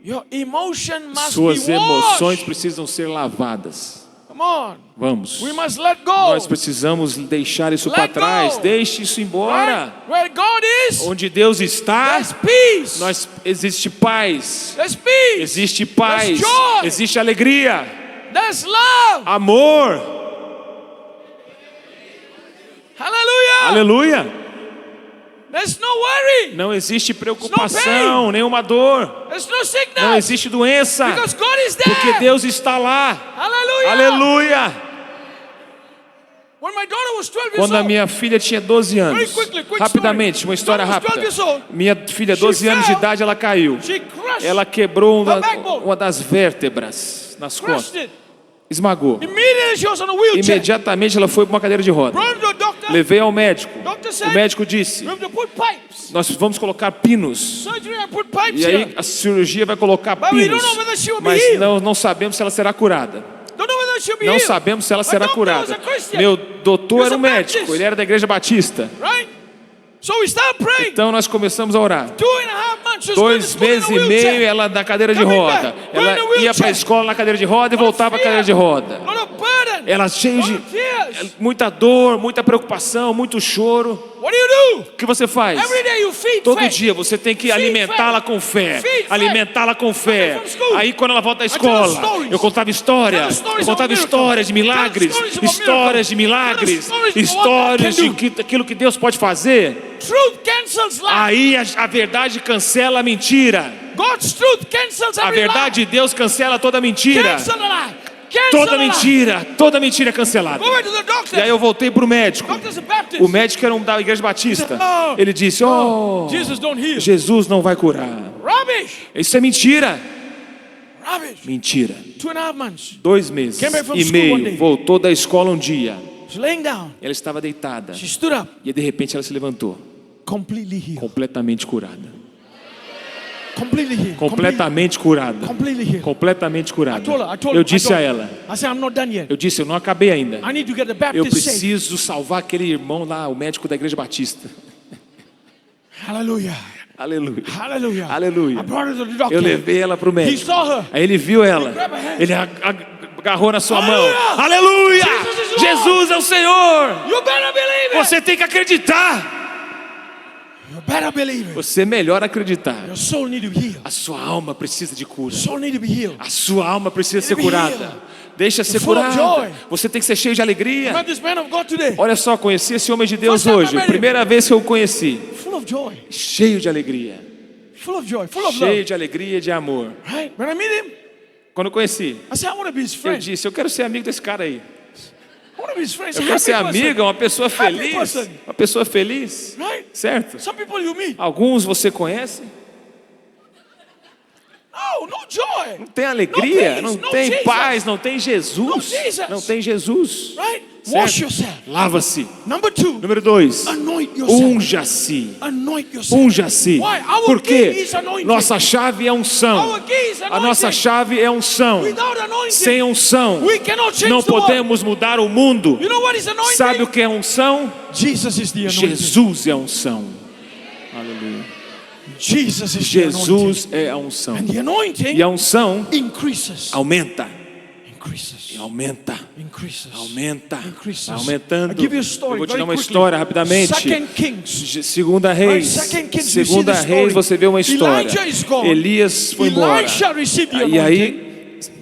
Your emotion must Suas be emoções washed. precisam ser lavadas. Come on. Vamos. We must let go. Nós precisamos deixar isso para Let trás. go. Deixe isso embora. Right? Where God is, Onde Deus está, there's peace. existe paz. There's peace. Existe paz. There's joy. Existe alegria. There's love. Amor. Hallelujah. Aleluia. There's no worry. Não existe preocupação, nenhuma dor. There's no sickness. Não existe doença. Because God is there. Porque Deus está lá. Hallelujah. Aleluia. When my daughter was 12 years Quando a old, minha filha tinha 12 anos, Very quickly, quick rapidamente, story. uma história When I was 12 rápida. years old, Minha filha, 12 she anos de fell. idade, ela caiu. she crushed. Ela quebrou Her backbone. uma das vértebras nas crushed costas. it. Esmagou. Immediately she was on a wheelchair. Imediatamente ela foi para uma cadeira de roda. Brought her to a doctor. Levei ao médico. Doctor said, O médico disse: we have to put pipes. nós vamos colocar pinos. Surgery and put pipes E aí here. a cirurgia vai colocar But we pinos. don't know whether she will be Mas healed. não sabemos se ela será curada. Don't know whether she'll be Não healed. sabemos se ela My será doctor was curada. a Christian. Meu doutor He was era a um médico, Baptist. ele era da igreja batista. Right? So we start praying. Então nós começamos a orar. 2.5 months. months she was going to 2 school in a meses e meio wheelchair. ela na cadeira de Coming roda. back, Ela going in a ia para a wheelchair. escola na cadeira de roda e Lot of voltava para a cadeira de fear, roda. lot of burden, Ela cheia lot de of tears. muita dor, muita preocupação, muito choro. What do? O que você faz? Every day you feed Todo faith. dia você tem que Feed alimentá-la faith. com fé. Feed faith. Alimentá-la com fé. Coming from school. Aí quando ela volta da I tell her escola, stories. eu contava história. Tell her Eu stories contava about histórias de miracles. milagres. Tell her stories about Histórias de miracles. milagres. Tell her stories about what God Histórias can de aquilo que Deus pode fazer. Truth cancels lies. Aí a verdade cancela a mentira. God's truth cancels A every verdade lie. de Deus cancela toda mentira. Cancel the lie. Cancel Toda mentira é cancelada. Go back to the doctor. E aí eu voltei para o médico. Doctor's a Baptist. O médico era um da Igreja Batista. Ele disse: Jesus don't heal. Jesus não vai curar. Rubbish. Isso é mentira. Rubbish. Mentira. 2.5 months. 2 meses Came back from e school one day. meio. Voltou da escola um dia. She's laying down. Ela estava deitada. She stood up. E de repente ela se levantou. Completely healed. Completamente curada. Completely healed. Completamente curada. Completely healed. Completamente I curada. told her. Eu disse a ela. I said, I'm not done yet. Eu disse, eu não acabei ainda. I need to get the Eu Baptist saved. preciso salvar aquele irmão lá, o médico da Igreja Batista. Hallelujah. Aleluia. Hallelujah. Aleluia. I brought her to the doctor. Eu levei ela para o He médico. saw her. Aí ele viu ela. grabbed her hand. Ele agarrou na sua mão. Aleluia. Aleluia! Jesus is Lord. Jesus é o Senhor. You better believe it. Você tem que acreditar. You better believe it. Você é melhor acreditar. Your soul need to be healed. A sua alma precisa de cura. Your soul need to be healed. A sua alma precisa ser be curada. healed. Deixa ser full of curada. joy. Você tem que ser cheio de alegria. Met this man of God today. Olha só, conheci esse homem de Deus First time I hoje. met him. Primeira vez que eu o conheci. Full of joy. Cheio de alegria. Full of joy. Full of Cheio love. de alegria e de amor. Right? When I meet him, Quando eu conheci, I said, I want to be his eu friend. disse, eu quero ser amigo desse cara aí. I want to be his friend. He's Eu a quero happy ser person. amigo, uma pessoa Happy feliz. person. Uma pessoa feliz. Right? Certo? Some people you meet. Alguns você conhece. No joy. Não tem alegria, No peace, não no tem Jesus. paz, não tem Jesus. No Jesus. Não tem Jesus. Right? Certo? Wash yourself. Lava-se. Number 2. Número 2. Anoint yourself. Unja-se. Anoint yourself. Unja-se. Why? Our Por key quê? is anointing. Nossa chave é unção. Our key is A nossa anointing. chave é unção. Without anointing, Sem unção, we cannot change não the world. podemos mudar o mundo. You know what is anointing? Sabe o que é unção? Jesus is the anointing. Jesus é a unção. Aleluia. Jesus is the anointing. Jesus é a unção. And the anointing E a unção increases. aumenta. Increases. Aumenta. Increases. Aumenta. Increases. Tá aumentando. I'll give you a story Eu vou te very dar uma quickly. história rapidamente. Second Kings. Segunda Reis. Right, Second Kings, you see Segunda the Reis, story. você vê uma história. Elijah is gone. Elias foi embora. Elisha received the E aí, anointing.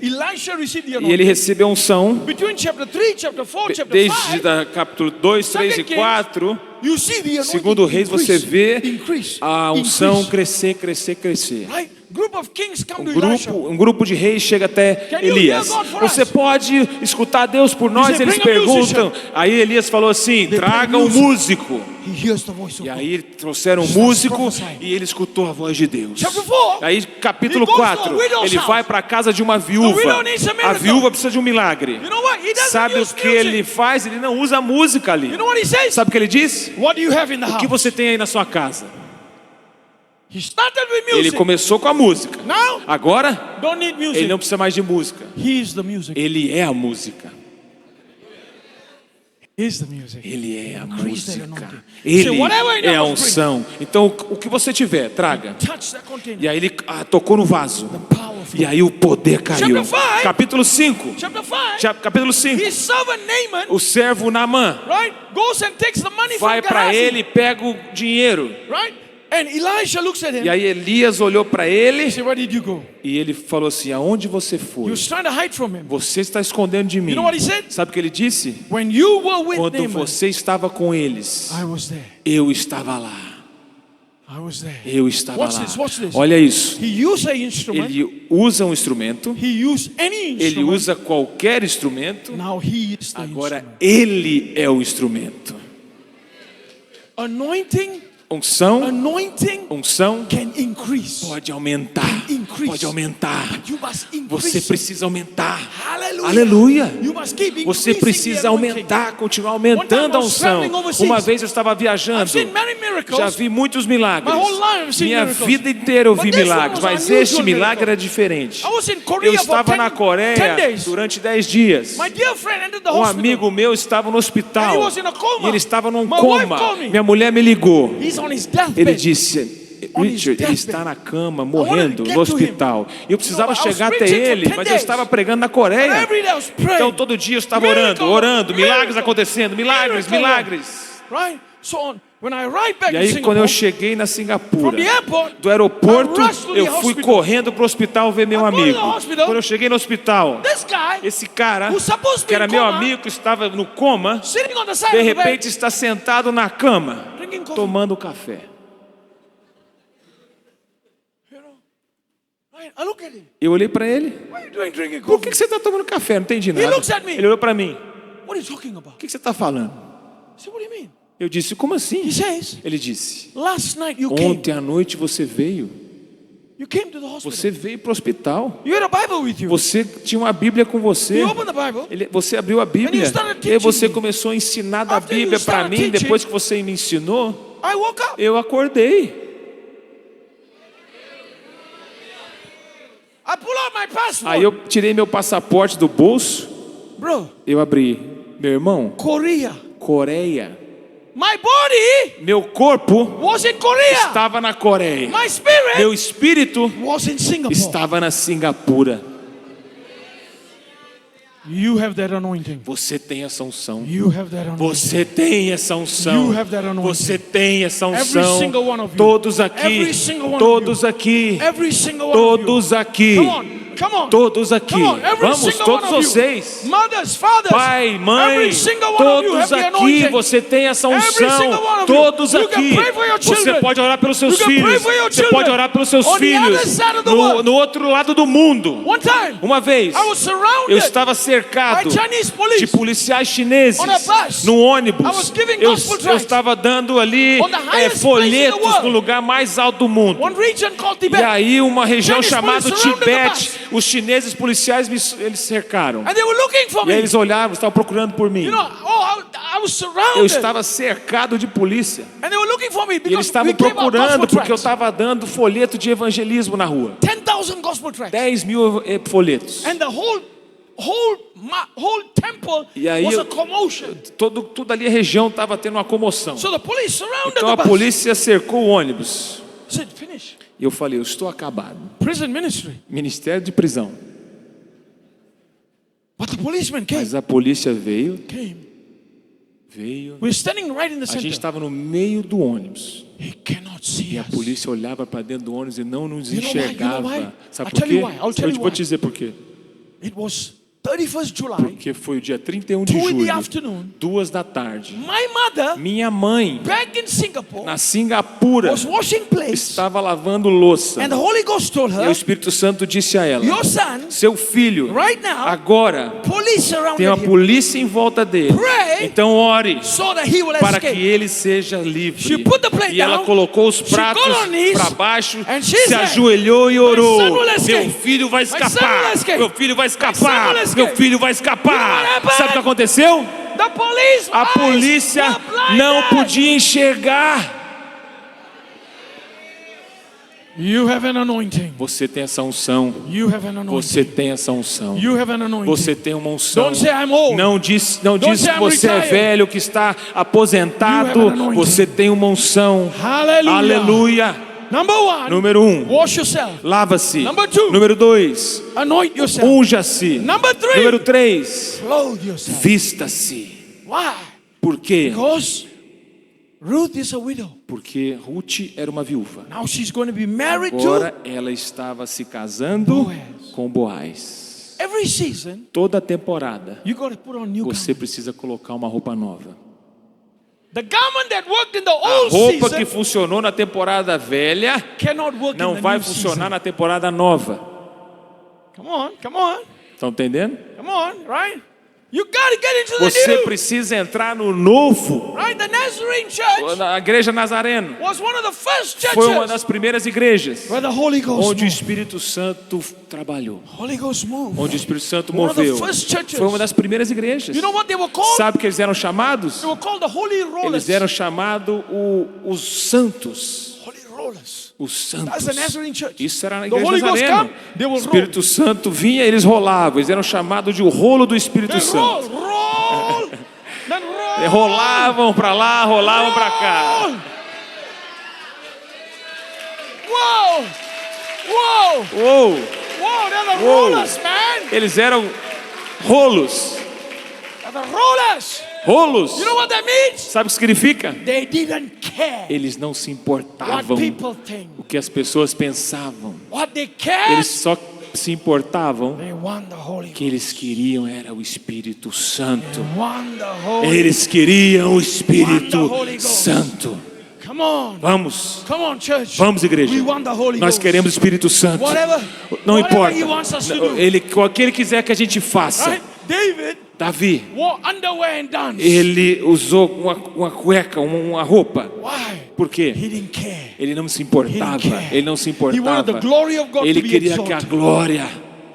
Elisha received the e ele anointing. recebeu unção. Between chapter 3, chapter 4, chapter Desde 5, capítulo 2, 3 e Second Kings, 4. you see the anointing Segundo Reis, você vê increase, a unção increase. crescer, crescer, crescer. Right? Group of kings come to Elisha. Um grupo de reis chega até Can you Elias. hear God for Você us? pode escutar Deus por nós? said, Eles "Bring a perguntam. musician." Aí Elias falou assim: They traga bring um music. músico. He hears the voice of E God. aí trouxeram um Starts músico prophesying. e ele escutou a voz de Deus. Chapter 4, Aí capítulo he goes to a 4, widow's ele house. vai para a casa de uma The viúva. widow needs a A miracle. viúva precisa de um milagre. You know what? He doesn't Sabe o use que music. ele faz? Ele não usa música ali. You know what he says? Sabe o que ele diz? What do you have in the O house? que você tem aí na sua casa? He started with Ele music. começou com a música. Now, Agora, don't need music. ele não precisa mais de música. He is the music. Ele é a música. He is the music. Ele é a Increase that música. anointing. Ele So whatever he é a knows, unção. Então, o que você tiver, traga. Touch that container. E aí ele tocou no vaso. Powerful. E aí o poder caiu. Chapter 5. Capítulo 5. Chapter 5. Capítulo 5. His servant Naaman, O servo Naamã right, goes and takes the money vai from para Gehazi, ele e pega o dinheiro. right? And Elisha looks at him. E aí Elias olhou para ele He said, "Where did you go?" e ele falou assim: aonde você He foi? was trying to hide from him. Você está escondendo de mim. You know what he said? Sabe o que ele disse? When you were with Quando Naaman, você estava com eles, I was there. eu estava lá. I was there. Eu estava Watch lá. this, watch this. Olha isso. He used an instrument. Ele usa um instrumento. He used any Ele instrument. usa qualquer instrumento. Now he is the Agora instrument. ele é o instrumento. Anointing, Unção, anointing unção can increase. pode aumentar. Increase. Pode aumentar. You must increase. Você precisa aumentar. Hallelujah. Aleluia. You must keep Você increasing precisa the anointing. aumentar, continuar aumentando a unção. Uma vez eu estava viajando, I've seen many miracles. já vi muitos milagres. My whole life I've seen Minha miracles. vida inteira eu vi But this one milagres, was mas unusual este milagre miracle. era diferente. I was in Korea Eu estava for 10 na Coreia days. durante 10 dias. My dear friend entered the Um hospital. amigo meu estava no And hospital he was in a coma. e ele estava num My wife coma. called me. Minha mulher me ligou. He's on his deathbed. Ele disse, on his Richard, ele deathbed. está na cama, wanted morrendo, to get no to him. hospital. E eu precisava I was chegar até preaching for ele, 10 mas eu days. estava pregando na And Coreia. every day I was praying. Então todo dia eu estava Miracle, orando, milagres miracle, acontecendo, milagres, miracle. milagres. Right? So when I arrived back E in aí quando eu Singapore, cheguei na Singapura, from the airport, do aeroporto, I rushed to the eu fui hospital. correndo para o hospital ver meu I go to the amigo. hospital. Quando eu cheguei no hospital, this guy esse cara, who's supposed to be que era in meu coma, amigo, que estava no coma, sitting on the side de of the bed, repente está sentado na cama, drinking coffee. tomando café. You know? Right? I look at him. Eu olhei para ele. What are you doing drinking Por coffee? que você está tomando café? Não entendi nada. looks at me. Ele olhou para mim. What are you talking about? O que você está falando? I said, what do you mean? Eu disse, como assim? He says, Ele disse, last night you came. ontem à noite você veio. You came to the hospital. Você veio para o hospital. You had a Bible with you. Você tinha uma Bíblia com você. You opened the Bible. Você abriu a Bíblia. And you started E aí você teaching me. começou a ensinar da After you Bíblia para started mim. teaching, Depois que você me ensinou, I woke up. eu acordei. I pull out my passport. Aí eu tirei meu passaporte do bolso. Bro, Eu abri. Meu irmão, Korea. Coreia. My body Meu corpo was in Korea. estava na Coreia. My spirit Meu espírito was in Singapore. estava na Singapura. You have that anointing. Você tem essa unção. You have that anointing. Você tem essa unção. You have that anointing. Você tem essa Every unção. single one of you. Todos aqui. Every single one Todos of you. aqui. Every single one Todos of you. aqui. Come on. Come on. Todos aqui. Come on. Every Vamos, single todos one of you. vocês. Mothers, fathers. Pai, mãe, Every single one of you todos have the aqui, anointing. você tem essa Every single unção. one of you. Todos You can aqui. pray for your Você children. pode orar pelos seus You can pray filhos. for your Você children. pode orar pelos seus On the filhos. other side of the world. No outro lado do mundo. One time, Uma vez, I was surrounded eu estava cercado by Chinese police. de policiais chineses On a bus. no ônibus. I was giving Eu, gospel eu tracts. estava dando ali On the highest place in the folhetos world. no lugar mais alto do mundo. One region called E Tibet. aí uma região Chinese chamada police surrounded the Tibete, bus. os chineses policiais eles cercaram. And they were looking for E aí me. eles olhavam, estavam procurando por mim. You know, I was surrounded. Eu estava cercado de polícia. And they were looking for me E eles because estavam we gave out procurando gospel porque eu tracts. estava dando folheto de evangelismo na rua. 10,000 gospel tracts. 10.000 folhetos. And the whole temple E aí was a commotion. Tudo ali a região estava tendo uma comoção. So the police surrounded Então the a bus. polícia cercou o ônibus. Said, finish. E eu falei, eu estou acabado. Prison ministry. Ministério de prisão. But the policeman came. Mas a polícia veio. We were standing right in the A gente center. estava no meio do ônibus. He cannot see E a us. polícia olhava para dentro do ônibus e não nos You know why? You know enxergava. why? Sabe I'll por tell you quê? why. I'll tell Eu you vou why. te dizer por quê. It was 31st July, Porque foi o dia 31 de 2 in the julho, afternoon. 2 da tarde. My mother, Minha mãe, back in Singapore, na Singapura, was washing plates. estava lavando louça. And the Holy Ghost told E o her, Espírito Santo disse a ela: your son, seu filho, right now, agora police tem surrounded uma him polícia em volta dele. Pray Então ore so that he will para que escape. ele seja livre. She put the plate E ela down, colocou os she pratos got on knees, para baixo, and she se said, ajoelhou e orou: "My son will escape. meu filho vai My son will escapar, escape. meu filho vai My son escapar, will escape." meu filho vai You know escapar. what happened? Sabe o que aconteceu? The police A polícia eyes were blinded. não podia enxergar. You have an anointing. Você tem essa unção. You have an anointing. Você tem essa unção. You have an anointing. Você tem uma unção. Don't say I'm old. Não diz Don't que say I'm você é retired. velho, que está You aposentado. have an anointing. Você tem uma unção. Hallelujah. Aleluia. Number one, Número 1, wash yourself. lava-se. Number two, Número 2, anoint yourself. unja-se. Number three, Número 3, clothe yourself. vista-se. Why? Por quê? Because Ruth is a widow. Porque Ruth era uma viúva. Now she's going to be married Agora to ela estava se casando Boaz. com Boaz. every season. Toda temporada You got to put on new você garment. precisa colocar uma roupa nova. The garment that worked in the A old roupa que season funcionou na temporada velha cannot work não in the vai new funcionar season. na temporada nova. Come on, come on, Estão entendendo? come on, right? You got to get into the Você new. precisa entrar no novo. Right? The Nazarene Church A igreja Nazareno was one of the first foi uma churches das primeiras igrejas where the Holy Ghost onde o moved. Espírito Santo trabalhou. Holy Ghost moved. Onde o Espírito Santo One of the moveu. first churches. Foi uma das primeiras igrejas. You know what they were called? Sabe que eles eram chamados? They were called the Holy Rollers. Eles eram chamados os santos. Holy Rollers. Os That's the santos. Nazarene Church. Isso era na The igreja Holy Ghost Nazareno. come, they O will Espírito Santo vinha, eles rolavam. Eles eram chamados de o rolo do Espírito Then roll, Santo. roll, then roll. Rolavam para lá, rolavam para cá. Roll. Whoa! Whoa! Uou! Whoa! They're the Whoa! rollers, man! Eles eram rolos. They're the rollers! Rolos. You know what that means? Sabe o que significa? They didn't care Eles não se what importavam people think. o que as pessoas pensavam. What they cared, Eles só se importavam they want the Holy que Ghost. eles queriam era o Espírito Santo. Want the Holy Eles queriam o Espírito Want the Holy Ghost. Santo. Come on. Vamos. Come on, church. Vamos, igreja. We want the Holy Nós Ghost. queremos o Espírito Santo. Whatever, Não whatever importa. He wants us to do. O que ele quiser que a gente faça. Right? David Davi, wore underwear and dance. ele usou uma cueca, uma roupa. Why? Por quê? He didn't care. Ele não se importava. He didn't care. Ele não se He wanted importava. the glory of God Ele to be queria que a exalted. glória.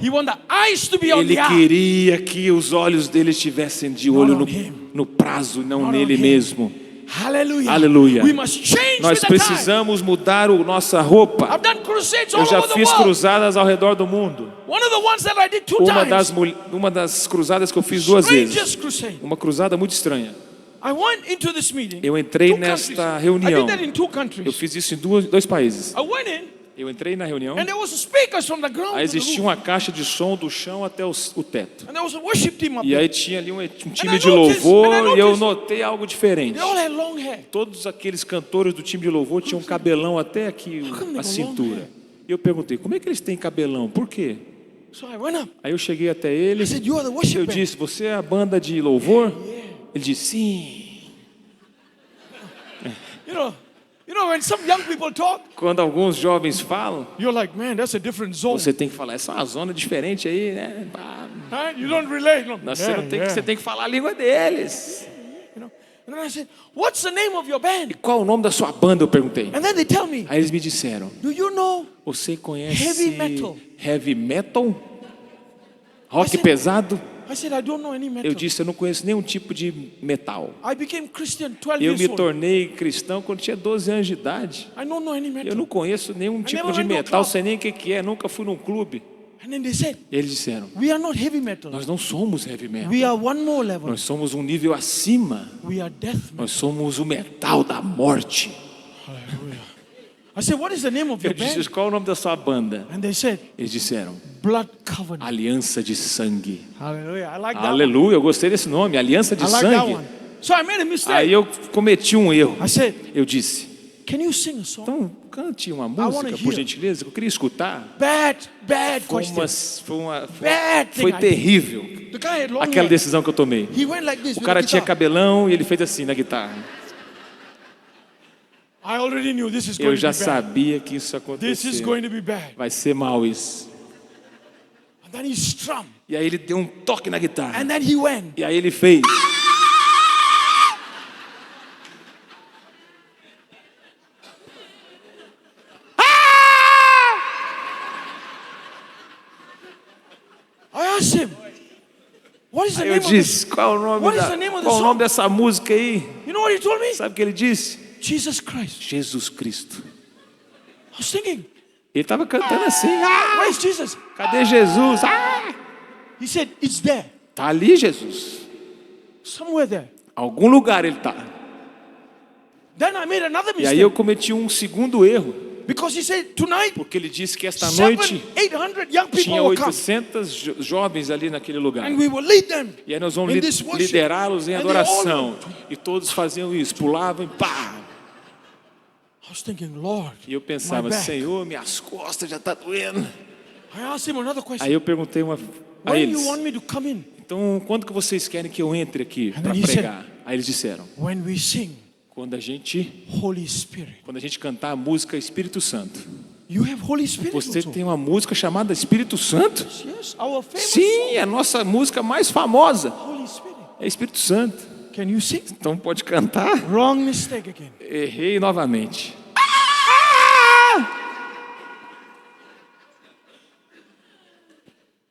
He wanted the eyes to be on Ele the eye. queria que os olhos dele estivessem de olho on him. no prazo, não Not nele on him. mesmo. Hallelujah. Aleluia. We must change Nós with the time. precisamos mudar a nossa roupa. I've done crusades all Eu já over the fiz world. cruzadas ao redor do mundo. One of the ones that I did two Uma times. das cruzadas que eu fiz 2 vezes. Strangest crusade. Uma cruzada muito estranha. I went into this meeting. Eu entrei two nesta countries. reunião. I did that in two Eu countries. fiz isso em dois países. I went in Eu entrei na reunião. and there was speakers from the ground Aí to the existia roof. uma caixa de som do chão até o teto. And there was a worship team up E there. aí tinha ali um time I de noticed- louvor and I e eu noticed- notei algo diferente. They all had long hair. Todos aqueles cantores do time de louvor tinham cabelão até aqui, come they a go cintura. E eu perguntei, como é que eles têm cabelão? Por quê? So I went up. Aí eu cheguei até ele, I said, "You are the worship eu band." disse, você é a banda de louvor? Ele disse, sim. You know when some young people talk, Quando alguns jovens falam, you're like, man, that's a different zone. você tem que falar, essa é uma zona diferente aí, né? Pá, Right? You don't relate. No. Você não tem que, você tem que falar a língua deles. You know? And then I said, what's the name of your band? Qual o nome da sua banda? Eu perguntei. And then they tell me, Aí eles me disseram, do you know? você conhece Heavy metal. heavy metal? Rock said- pesado? I said, I don't know any metal. Eu disse, eu não conheço nenhum tipo de metal. I became Christian 12 Eu years me old. tornei cristão quando tinha 12 anos de idade. I don't know any metal. Eu não conheço nenhum tipo never de went to a metal, club. sei nem o que é, nunca fui num clube. And then they said, E eles disseram, we are not heavy metal. nós não somos heavy metal. We are one more level. Nós somos um nível acima. We are death metal. Nós somos o metal da morte. I said, what is the name of Eu your band? disse, qual é o nome da sua banda? And they said, Eles disseram, Blood Covenant. Aliança de Sangue. Hallelujah. I like that one. Aleluia, eu gostei desse nome, Aliança de I like that Sangue. one. So I made a mistake. Aí eu cometi um erro. I said, Eu disse, can you sing a song? então cante uma wanna música, por hear. gentileza, que eu queria escutar. Bad Foi question. foi Bad thing I did. terrível The guy had long aquela hair. decisão que eu tomei. He went like this O with cara the tinha guitar. cabelão e ele fez assim na guitarra. I already knew this is Eu going to já be bad. sabia que isso ia This is acontecer. going to be bad. Vai ser mal isso. And then he strummed. E aí ele deu um toque na guitarra. And then he went. E aí ele fez. I asked him, what is the Aí name eu of this? disse, qual o nome, What is the name of the qual o song? nome dessa música aí? You know what he told me? Sabe o que ele disse? Jesus Christ. Jesus Cristo. I was thinking, Ele estava cantando assim. where is Jesus? Cadê Jesus? He said, it's there. Tá ali, Jesus. Somewhere there. Algum lugar ele tá. Then I made another E aí eu mistake. cometi um segundo erro. Because he said, tonight, Porque ele disse que esta noite 800 young people tinha will come. 800 jovens ali naquele lugar. And we will lead them. E aí nós vamos in this worship. liderá-los em And they all adoração. E todos faziam isso, pulavam e pá. I was thinking, Lord, E eu pensava, my back. Senhor, minhas costas já tá doendo. I asked him another question. Aí eu perguntei a When eles, you want me to come in? então quando que vocês querem que eu entre aqui And para then he said- pregar? Aí eles disseram, When we sing quando a gente Holy Spirit. cantar a música Espírito Santo. You have Holy Spirit Você also. tem uma música chamada Espírito Santo? Yes, our famous Sim, é a nossa música mais famosa. Holy Spirit. É Espírito Santo. Can you sing? Então pode cantar. Wrong mistake again. Errei novamente.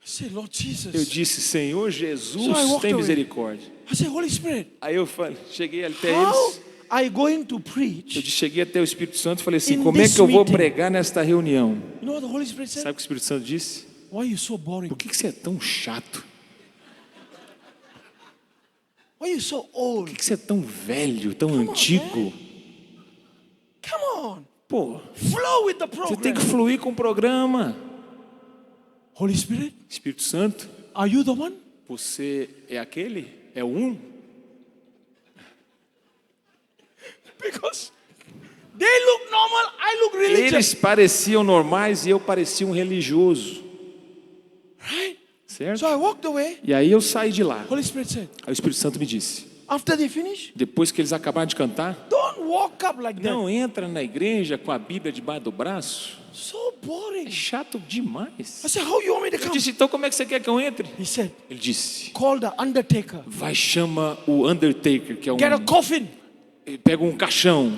I said, Lord Jesus. Eu disse, Senhor Jesus, So I walked tem away. misericórdia. I said, Holy Spirit, Aí eu falei, cheguei até how eles. are you going to Eu preach? cheguei até o Espírito Santo e falei assim, In como é this que eu vou meeting. pregar nesta reunião? You know what the Holy Spirit said? Sabe o que o Espírito Santo disse? Why are you so boring? Por que você é tão chato? Why are you so old? Por que você é tão velho, tão antigo? Come on. Pô, Flow flow with the Você tem que program. fluir com o programa. Holy Spirit, Espírito Santo, are you the one? você é aquele? É o um? Because they look normal, I look religious. Eles pareciam normais e eu parecia um religioso. Right? Certo? So I walked away. E aí eu saí de lá. Holy Spirit said, Aí o Espírito Santo me disse, after they finish, depois que eles acabaram de cantar, don't walk up like that. não entra na igreja com a Bíblia debaixo do braço. So É boring. chato demais. I said, how you want me to Eu come? disse, então como é que você quer que eu entre? He said, Ele disse, call the undertaker. vai, chama o Undertaker, que é Get a coffin. pega um caixão.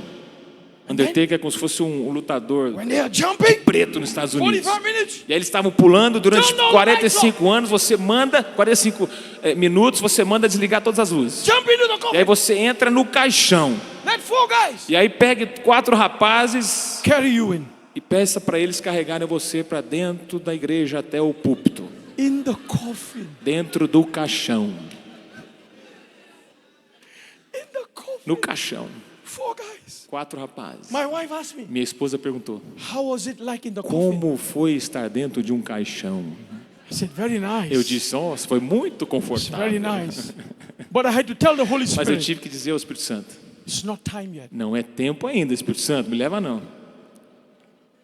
Undertaker é como se fosse um lutador When they are jumping, preto nos Estados Unidos. 45 minutes. E aí eles estavam pulando durante Turn all the 45 anos, você manda, 45 minutos, você manda desligar todas as luzes. Jump into the E coffin. aí você entra no caixão. Let 4 guys E aí pegue 4 rapazes carry you in. e peça para eles carregarem você para dentro da igreja até o púlpito. In the coffin. Dentro do caixão. In the coffin. No caixão. 4 guys. 4 rapazes. My wife asked me, Minha esposa perguntou, how was it like in the coffin? como foi estar dentro de um caixão? I said, very nice. Eu disse, nossa, foi muito It's confortável. very nice. But I had to tell the Holy Mas eu Spirit, tive que dizer ao Espírito Santo, it's not time yet. não é tempo ainda, Espírito Santo, me leva não.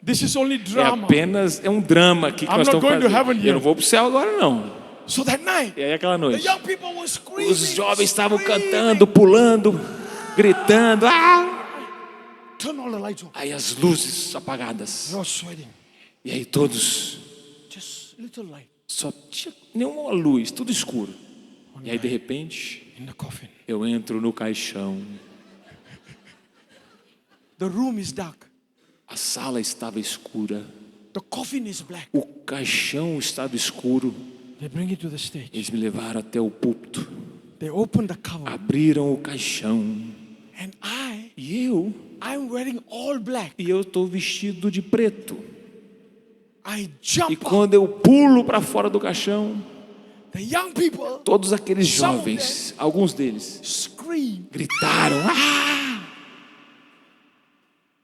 This is only drama. É um drama aqui que I'm nós not estamos going to fazendo. heaven Eu não yet. vou pro céu agora não. So that night, E aí aquela the noite, young people were screaming. os jovens estavam screaming. cantando, pulando, gritando. Ah! Turn all the lights on. Aí as luzes apagadas. I was sweating. E aí todos, Just little light só tinha nenhuma luz, tudo escuro. E aí de repente, in the coffin. eu entro no caixão. The room is dark. A sala estava escura. The coffin is black. O caixão estava escuro. They bring it to the stage. Eles me levaram até o púlpito. They open the cover. Abriram o caixão. And E I'm wearing all black. eu estou vestido de preto. I E jump up. quando eu pulo para fora do caixão, The young people todos aqueles jovens, alguns deles, scream. gritaram. Ah!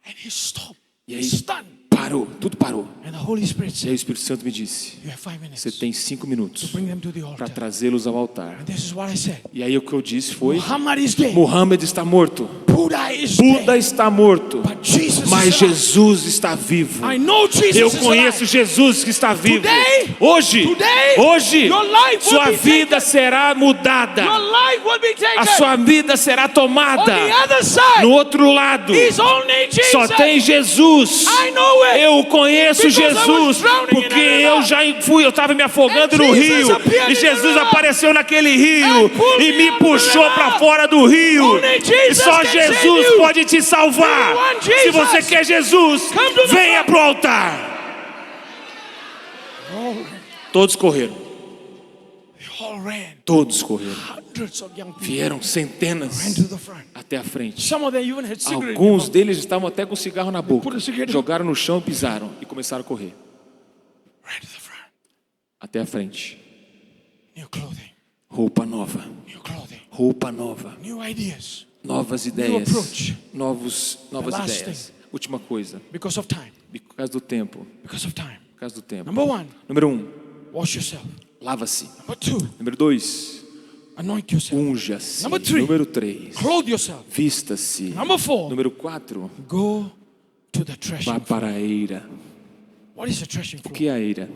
And he stopped. E He's aí stunned. parou, tudo parou. And the Holy Spirit E aí said, o Espírito Santo me disse, you have 5 minutes você tem 5 minutos to bring them to the para altar. trazê-los ao altar. And this is what I said. E aí o que eu disse foi, Muhammad is dead. Muhammad está morto, Buddha is Buda dead. está morto, But Jesus mas is alive. Jesus está vivo. I know Jesus Eu is conheço alive. Jesus que está vivo. Today, Hoje, your life will sua be vida será mudada. Your life will be taken. A sua vida será On tomada. the other side, No outro lado, is only Jesus. só tem Jesus. I know it. Eu conheço Because I was Jesus, drowning porque in a river. eu já fui, eu estava me afogando And no Jesus rio, appeared e in the Jesus river. apareceu naquele rio And pulled e me me out of the puxou river. para fora do rio. Only Jesus E só can save Jesus you. pode te salvar. You want Se Jesus? você quer Jesus, Come to the venha front. para o altar. Todos correram, They all ran. todos correram. Hundreds of young people Vieram ran centenas to the front. até a frente. Some of them even had cigarettes. Alguns deles estavam até com cigarro na boca. Put a cigarette- Jogaram no chão, pisaram e começaram a correr Ran to the front. até a frente. New clothing. Roupa nova, New clothing. roupa nova, New ideas. novas ideias, approach. novas The last ideias. Última coisa, Because of time. por causa do tempo, Because of time. por causa do tempo. Number 1, Número 1, wash yourself. lava-se. Number 2, Número 2, anoint yourself. unja-se. Number 3, Número 3, clothe yourself. vista-se. Number 4, Número 4, go to the vá threshing floor. para a eira. What is the threshing O floor? que é a eira?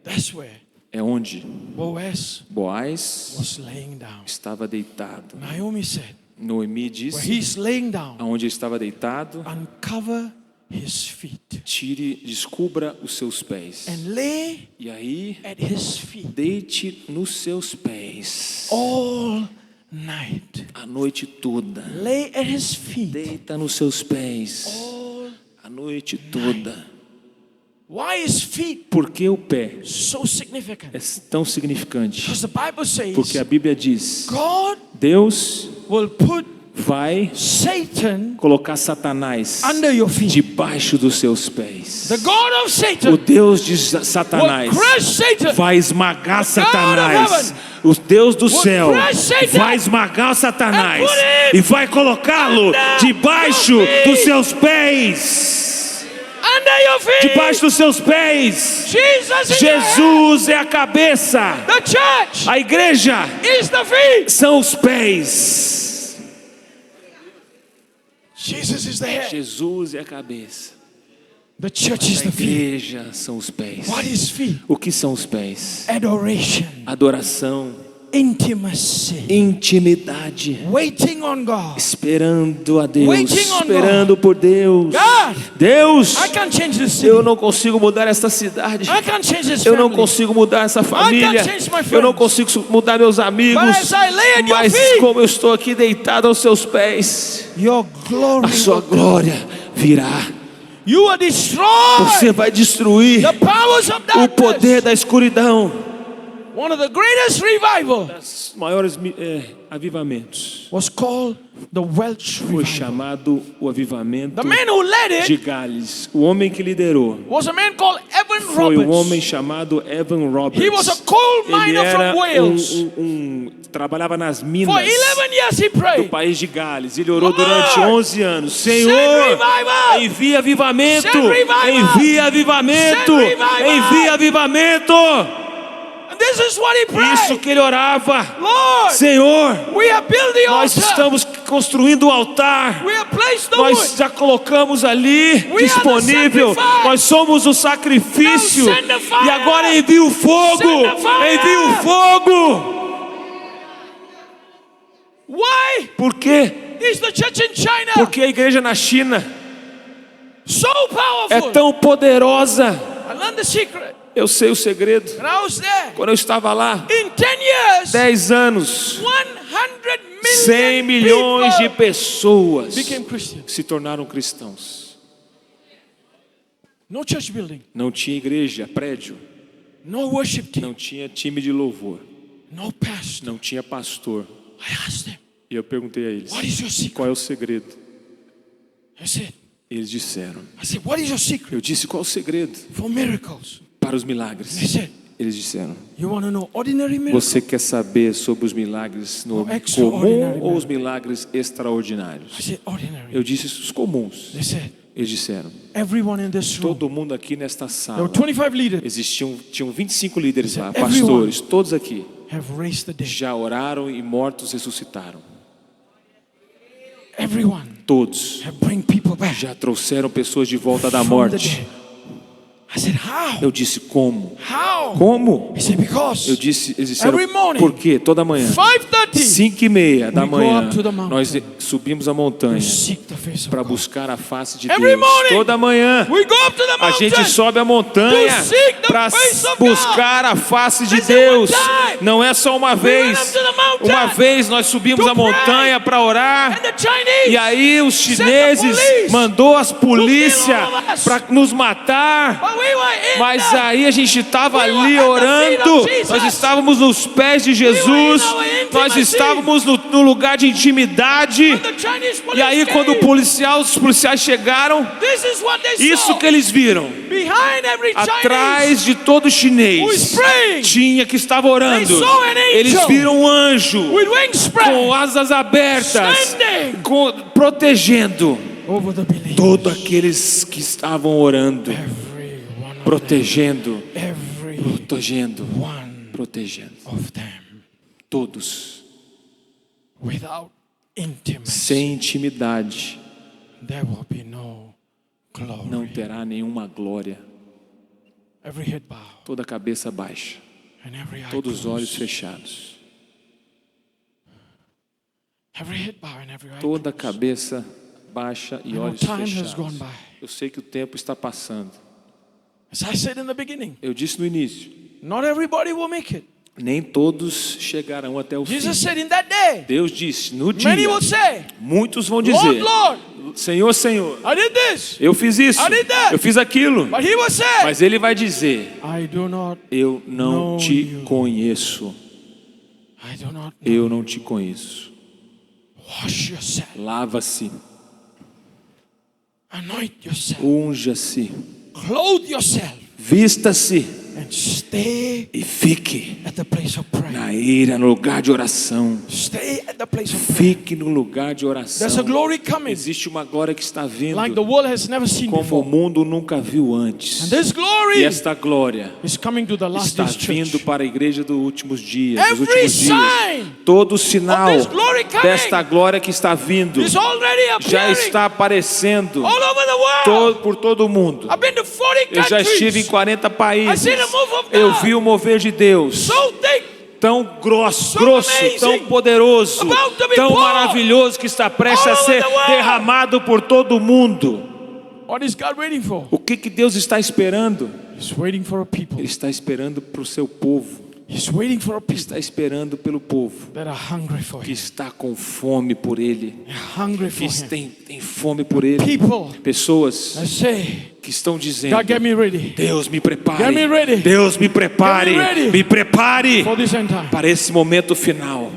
That's where É onde Boaz Boaz was laying down. estava deitado. Naomi said, Noemi where disse, he's laying down, aonde ele estava deitado, uncover his feet descubra os seus pés. and lay E aí, at his feet deite nos seus pés all night. a noite toda. Lay at his feet Deita nos seus pés all. a noite toda. Why is feet Por que o pé so significant? é tão significante? Because the Bible says Porque a Bíblia diz, God Deus will put vai Satan colocar Satanás under your feet. debaixo dos seus pés. The God of O Satan Deus de will Satanás crush Satan. vai esmagar The God of Satanás. heaven O Deus do céu crush Satan vai esmagar Satanás and put him e vai colocá-lo under debaixo your feet. dos seus pés. Under your feet. Debaixo dos seus pés. Jesus is the head. Jesus é a cabeça. The church A igreja is the feet. são os pés. Jesus is the head. Jesus é a cabeça. The church is A the feet. igreja são os pés. What is feet? O que são os pés? Adoration, Adoração, intimacy, intimidade, waiting on God. esperando a Deus, Waiting on esperando por Deus. God, Deus, I can't change this city. eu não consigo mudar esta cidade. I can't change this Eu não family. consigo mudar essa família. change my Eu não friends. consigo mudar meus amigos. But as I lay at your Mas feet, como eu estou aqui deitado aos seus pés, Your glory a sua will come. glória virá. You will destroy Você vai destruir the powers of o poder darkness. da escuridão. One of the greatest revival Os maiores avivamentos was called the Welsh foi revival. chamado o avivamento The man who led de it Gales. O homem que liderou was a man called Evan foi um homem Roberts. chamado Evan Roberts. He was a coal Ele miner era from Wales. trabalhava nas For minas 11 years he do prayed. país de Gales. Ele orou Lord, durante 11 anos. Senhor, revival. envia avivamento. Send revival. Envia avivamento. Send revival. Envia avivamento. And this is what he prayed. Isso que ele orava. Lord, Senhor, we have built the nós altar. estamos construindo o altar. We have placed the Nós wood. já colocamos ali We disponível. are the sacrifice. Nós somos o sacrifício. Now send the fire. E agora envia o fogo. Send the fire. Envia o fogo. Why Por quê? is the church in China Porque a igreja na China so é powerful? tão poderosa. I learned the secret. Eu sei o segredo. When I was there, Quando eu estava lá, in 10 years, 10 anos, 100 100 milhões de people pessoas became Christians. se tornaram cristãos. No church building, Não tinha igreja, prédio. no worship team, Não tinha time de louvor. no pastor. Não tinha pastor. I asked them, E eu perguntei a eles: what is your secret? qual é o segredo? I said, Eles disseram. what is your secret Eu disse: qual é o segredo for miracles? para os milagres? They said, Eles disseram: you want to know ordinary miracles? você quer saber sobre os milagres no Oh, extraordinary comum ou os milagres I extraordinários? said, ordinary. Eu disse: os comuns. They said, Eles disseram: everyone in this room. todo mundo aqui nesta There sala. were 25 leaders Tinham 25 líderes lá, Everyone. pastores, todos aqui. have raised the dead. Já oraram e mortos ressuscitaram. Everyone Todos have bring people back já trouxeram pessoas de volta da from the morte. dead. I said, how? Eu disse: como? How? Como? He said, because Eu disse, eles disseram: Every morning, por quê? Toda manhã, 5:30 5:30 da we go manhã, up to the mountain. nós subimos a montanha we seek the face of para God. buscar a face de Every Deus. morning, Toda manhã We go up to the a mountain. gente sobe a montanha to seek the para face of buscar a face de This is one Deus. time. Não é só uma went vez. up to the mountain Uma vez nós subimos to a montanha para orar. And the Chinese E aí os sent the chineses police mandou as polícia all of us. para nos matar. But we were in Mas the, aí a gente estava We ali were at the orando. feet of Jesus. Nós estávamos nos pés de Jesus. We were in our intimacy. Nós estávamos no lugar de intimidade. when the Chinese police E aí quando came, os policiais chegaram, this is what they isso saw. que eles viram. Behind every Atrás de todo who is chinês praying tinha que estava orando. They saw an angel Eles viram um anjo with wings spread com asas abertas, standing protegendo over the believers. todos aqueles que estavam orando, Every one of protegendo, them, every protegendo, one protegendo. of them. Todos. Without intimacy, Sem intimidade there will be no glory. não terá nenhuma glória. Every head bow Toda a cabeça baixa, and every eye todos os olhos closed. fechados. Every head bow and every eye Toda a closed. cabeça baixa e I know olhos time has fechados. gone by. Eu sei que o tempo está passando. As I said in the beginning, Eu disse no início, not everybody will make it. nem todos chegarão até o fim. Jesus said in that day, Deus disse, no many dia, will say, muitos vão Lord, dizer, Lord, Senhor, Senhor, I did this. eu fiz isso, I did that. eu fiz aquilo. But he will say, Mas Ele vai dizer, I do not, eu não know te you. conheço. I do not know. Eu não te conheço. Wash yourself, Lava-se, anoint yourself, unja-se, clothe yourself, vista-se and stay e fique at the place of prayer. na ira, no lugar de oração. Stay at at the place of prayer. Fique no lugar de There's a oração. glory coming Existe uma glória que está vindo like the world has never seen como o before. mundo nunca viu And antes. this E glory esta glória is coming to the last está days vindo church. para a igreja dos últimos dias. Dos Every últimos dias. sign Todo sinal of this glory coming desta glória que está vindo is already já appearing está aparecendo all over the world. por todo o mundo. I've been to 40 Eu já estive em countries. 40 I países. see the move of Eu God. vi o mover de Deus. So thick, Tão grosso, So grosso, amazing. tão poderoso, About to be tão poured maravilhoso que está prestes all a over ser the world. derramado por todo o mundo. what is God waiting for? O que Deus está esperando? He's waiting for a people. Ele está esperando para o seu povo. He's waiting for a Ele people está esperando pelo povo that are hungry for que Him. está com fome por Ele, Hungry for que Him. tem fome por Ele. People Pessoas that say, que estão dizendo: God, get me ready Deus me prepare, Get me ready. Deus me prepare, Get me ready. me prepare for this end time. para esse momento final,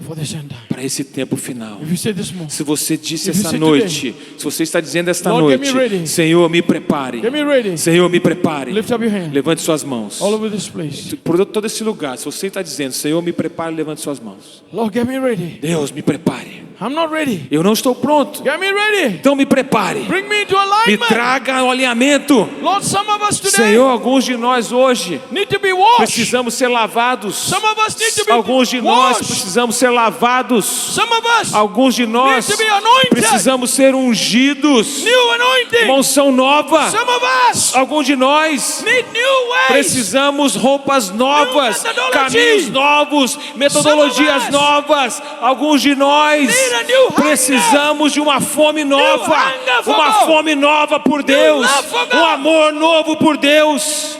For this end time. para esse tempo final. If you say this morning, Se você disse If you essa say noite, se você está dizendo esta Lord, get noite, me ready. Senhor, me prepare, get me ready. Senhor, me prepare, Lift up your hand levante suas mãos. all over this place. Por todo esse lugar, se você está dizendo, Senhor, me prepare, levante suas mãos. Lord, get me ready. Deus, me prepare. I'm not ready. Eu não estou pronto. Get me ready. Então me prepare. Bring me to Me alignment. traga o alinhamento. Lord, some of us today Senhor, alguns de nós hoje need to be washed. precisamos ser lavados. Some of us need to be Alguns de nós washed. precisamos ser lavados. Some of us Alguns de nós need to be anointed. precisamos ser ungidos. New anointing. Uma unção nova. Some of us Alguns de nós need new ways. precisamos roupas novas, New methodology. caminhos novos, metodologias Some of us novas. Alguns de nós need a new hunger. precisamos de uma fome nova, hunger for uma God. fome nova por Deus, love for God. um amor novo por Deus.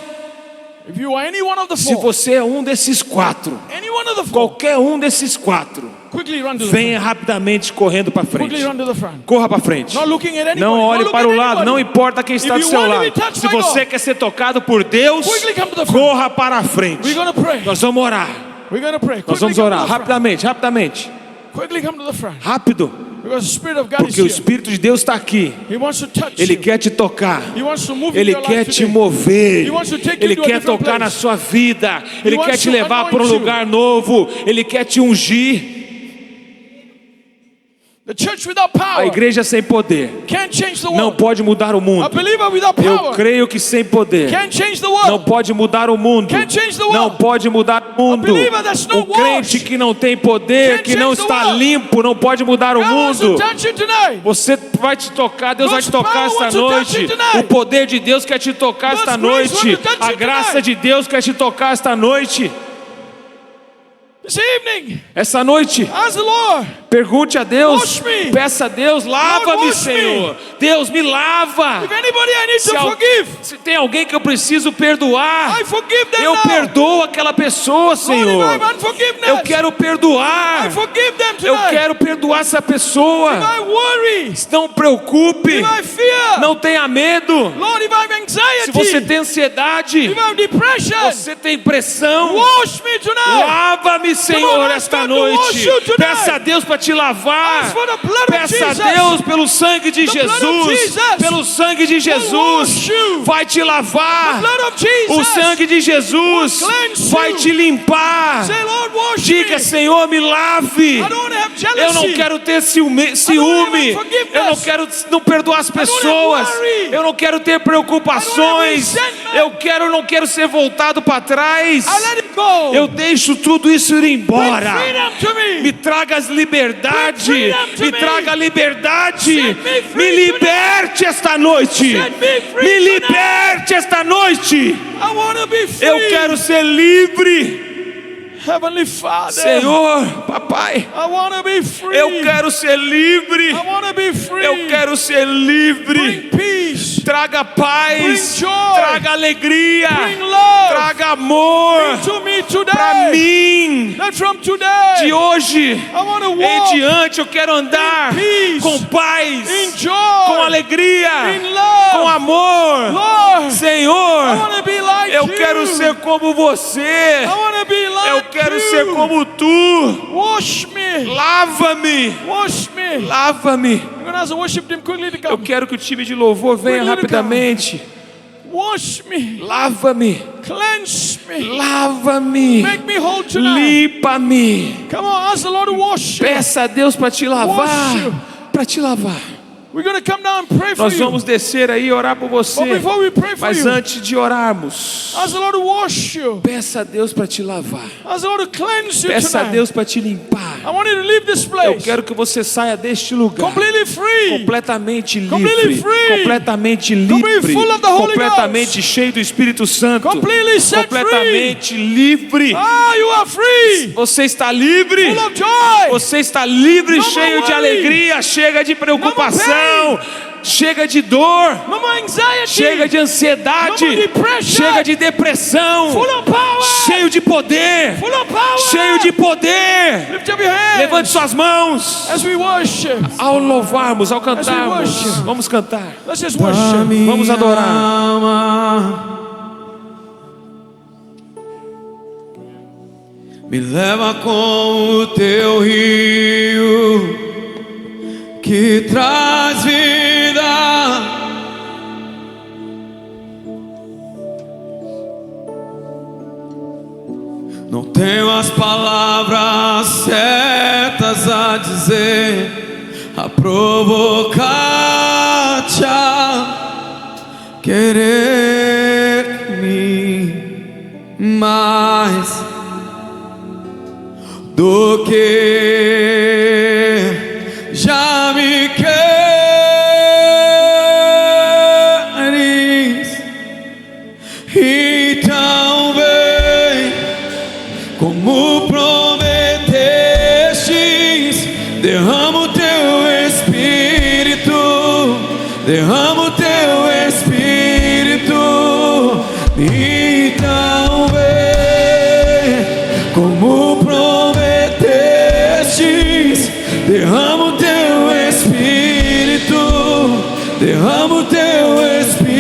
If you are any one of the Se four, você é um desses quatro, any one of the four, qualquer um desses quatro, quickly run to the venha front. rapidamente correndo para frente. Quickly run to the front. Corra para frente. Not looking at anybody. Não olhe Not para o looking at lado, não anybody. importa quem está If do you seu want to lado. be touched Se by você God, quer ser tocado por Deus, quickly come to the front. corra para a frente. We're going to pray. Nós vamos orar. We're going to pray. Nós Quickly vamos come orar to the front. rapidamente, rapidamente. Quickly come to the front. Rápido, Because the Spirit of God is porque o here. Espírito de Deus está aqui. He wants to touch Ele you. quer te tocar. He wants to move in Ele your quer life te today. mover. He wants to take you Ele to a quer different tocar place. na sua vida. Ele wants quer te to levar para um anoint you. lugar novo. Ele quer te ungir. The church without A power igreja sem poder can't change the não world. pode mudar o A mundo. believer without Eu power creio que sem poder can't change the não world. pode mudar o mundo. Can't change the world. Não pode mudar o mundo. A believer that's not O crente washed que não tem poder, can't que não change the está world. limpo, não pode mudar o God wants to mundo. touch you tonight. Você vai te tocar, Deus vai te God's tocar power esta wants to touch noite. you tonight. O poder de Deus quer te tocar God's esta grace noite. wants to touch A you graça tonight. de Deus quer te tocar esta noite. This evening, Essa noite, ask the Lord, pergunte a Deus, Wash me. peça a Deus, lava-me, wash me. Senhor. Deus, me lava. if anybody I need Se, to al- forgive, se tem alguém que eu preciso perdoar, I forgive them eu now. perdoo aquela pessoa, Lord, Senhor. if I have unforgiveness, Eu quero perdoar. I forgive them Eu tonight. quero perdoar essa If pessoa. I worry, Não preocupe. if I fear, Não tenha medo. Lord, if I have anxiety, Se você tem ansiedade, if I have depression, você tem pressão, wash me tonight. lava-me, Senhor, ask esta God to wash noite. you tonight. Peça a Deus para te lavar. Ask for the blood of Peça a Jesus. Deus pelo sangue de The blood of Jesus. Jesus Pelo sangue de wash Jesus. you. Vai te lavar. Blood of O Jesus. sangue de Jesus will cleanse vai you. te limpar. Say, Lord, wash Diga, me. Senhor, me lave. I don't want to have jealousy. Eu não quero ter ciúme. unforgiveness. Eu não quero não perdoar as pessoas. worry. Eu não quero ter preocupações. resentment. Não quero ser voltado para trás. I let it go. Eu deixo tudo isso ir Bring embora. freedom to me. Me traga liberdade. Bring freedom to Me me. traga liberdade. Set me free Me liberte esta noite. Set me free Me tonight. liberte esta noite. I want to be free. Eu quero ser livre. Heavenly Father. Senhor, papai, I want to be free. eu quero ser livre. I want to be free. Eu quero ser livre. Bring peace. Traga paz. Bring joy. Traga alegria. Bring love. Traga amor to me today. para mim. That from today, De hoje I want to em walk diante eu quero andar in peace, com paz, in joy, com alegria, in love. com amor. Lord, I Senhor, want to be like eu you. quero ser como você. I want to be like Eu quero you. ser como tu. Wash me. Lava-me. Wash me. Lava-me. You're going to ask the worship team quickly to Eu come. quero que o time de louvor venha Quickly to come. rapidamente. Wash me. Lava-me. Cleanse me. Lava-me. Make me whole tonight. Limpa-me. Come on, ask the Lord to wash you. Peça a Deus para te lavar. Wash you. Para te lavar. We're going to come down and pray for Nós you. vamos descer aí e orar por você. But before we pray for Mas you, antes de orarmos, ask the Lord to wash you. peça a Deus para te lavar. Ask the Lord to cleanse you Peça a tonight. Deus para te limpar. I want you to leave this Eu place quero que você saia deste lugar completely free. completamente Completely livre, free. completamente Completely livre, full of the Holy completamente Ghost. cheio do Espírito Santo, Completely set completamente livre. You are free. Você está livre. Full of joy. Você está livre, No more cheio de worry. alegria. Chega de preocupação. Chega de dor. No more anxiety. Chega de ansiedade. No more depression. Chega de depressão. Full of power. Cheio de poder. Full of power. Cheio de poder. Lift up your hands. Levante suas mãos. As we worship. Ao louvarmos, ao cantarmos. worship. Vamos cantar. Let's just worship. Vamos adorar. Alma, me leva com o teu rio que traz vida. Não tenho as palavras certas a dizer, a provocar-te a querer-me mais do que já me queres. Então vem como prometestes, derrama o teu Espírito, derrama o teu Espírito. Então vem como prometestes, derrama o teu Espírito, derrama o teu Espírito.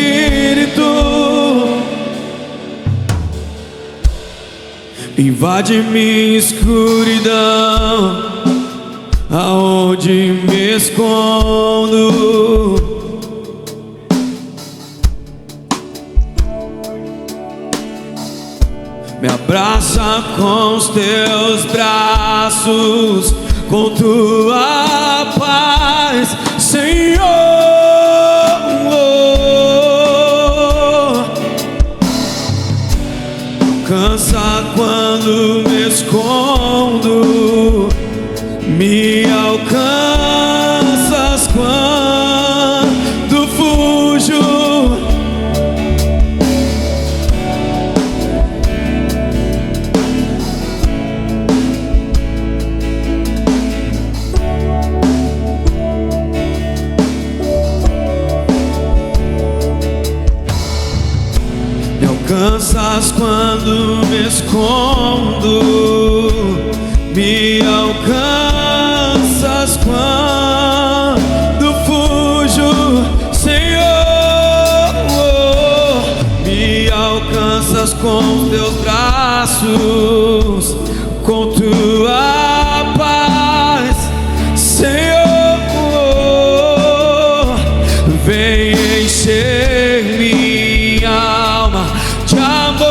Invade minha escuridão, aonde me escondo. Me abraça com os teus braços, com tua paz, Senhor. Cansa quando me escondo, me alcanças quando fujo. Me alcanças quando me escondo, me alcanças quando fujo, Senhor. Me alcanças com teus braços, com tua paz, Senhor. Vem encher minha alma de amor.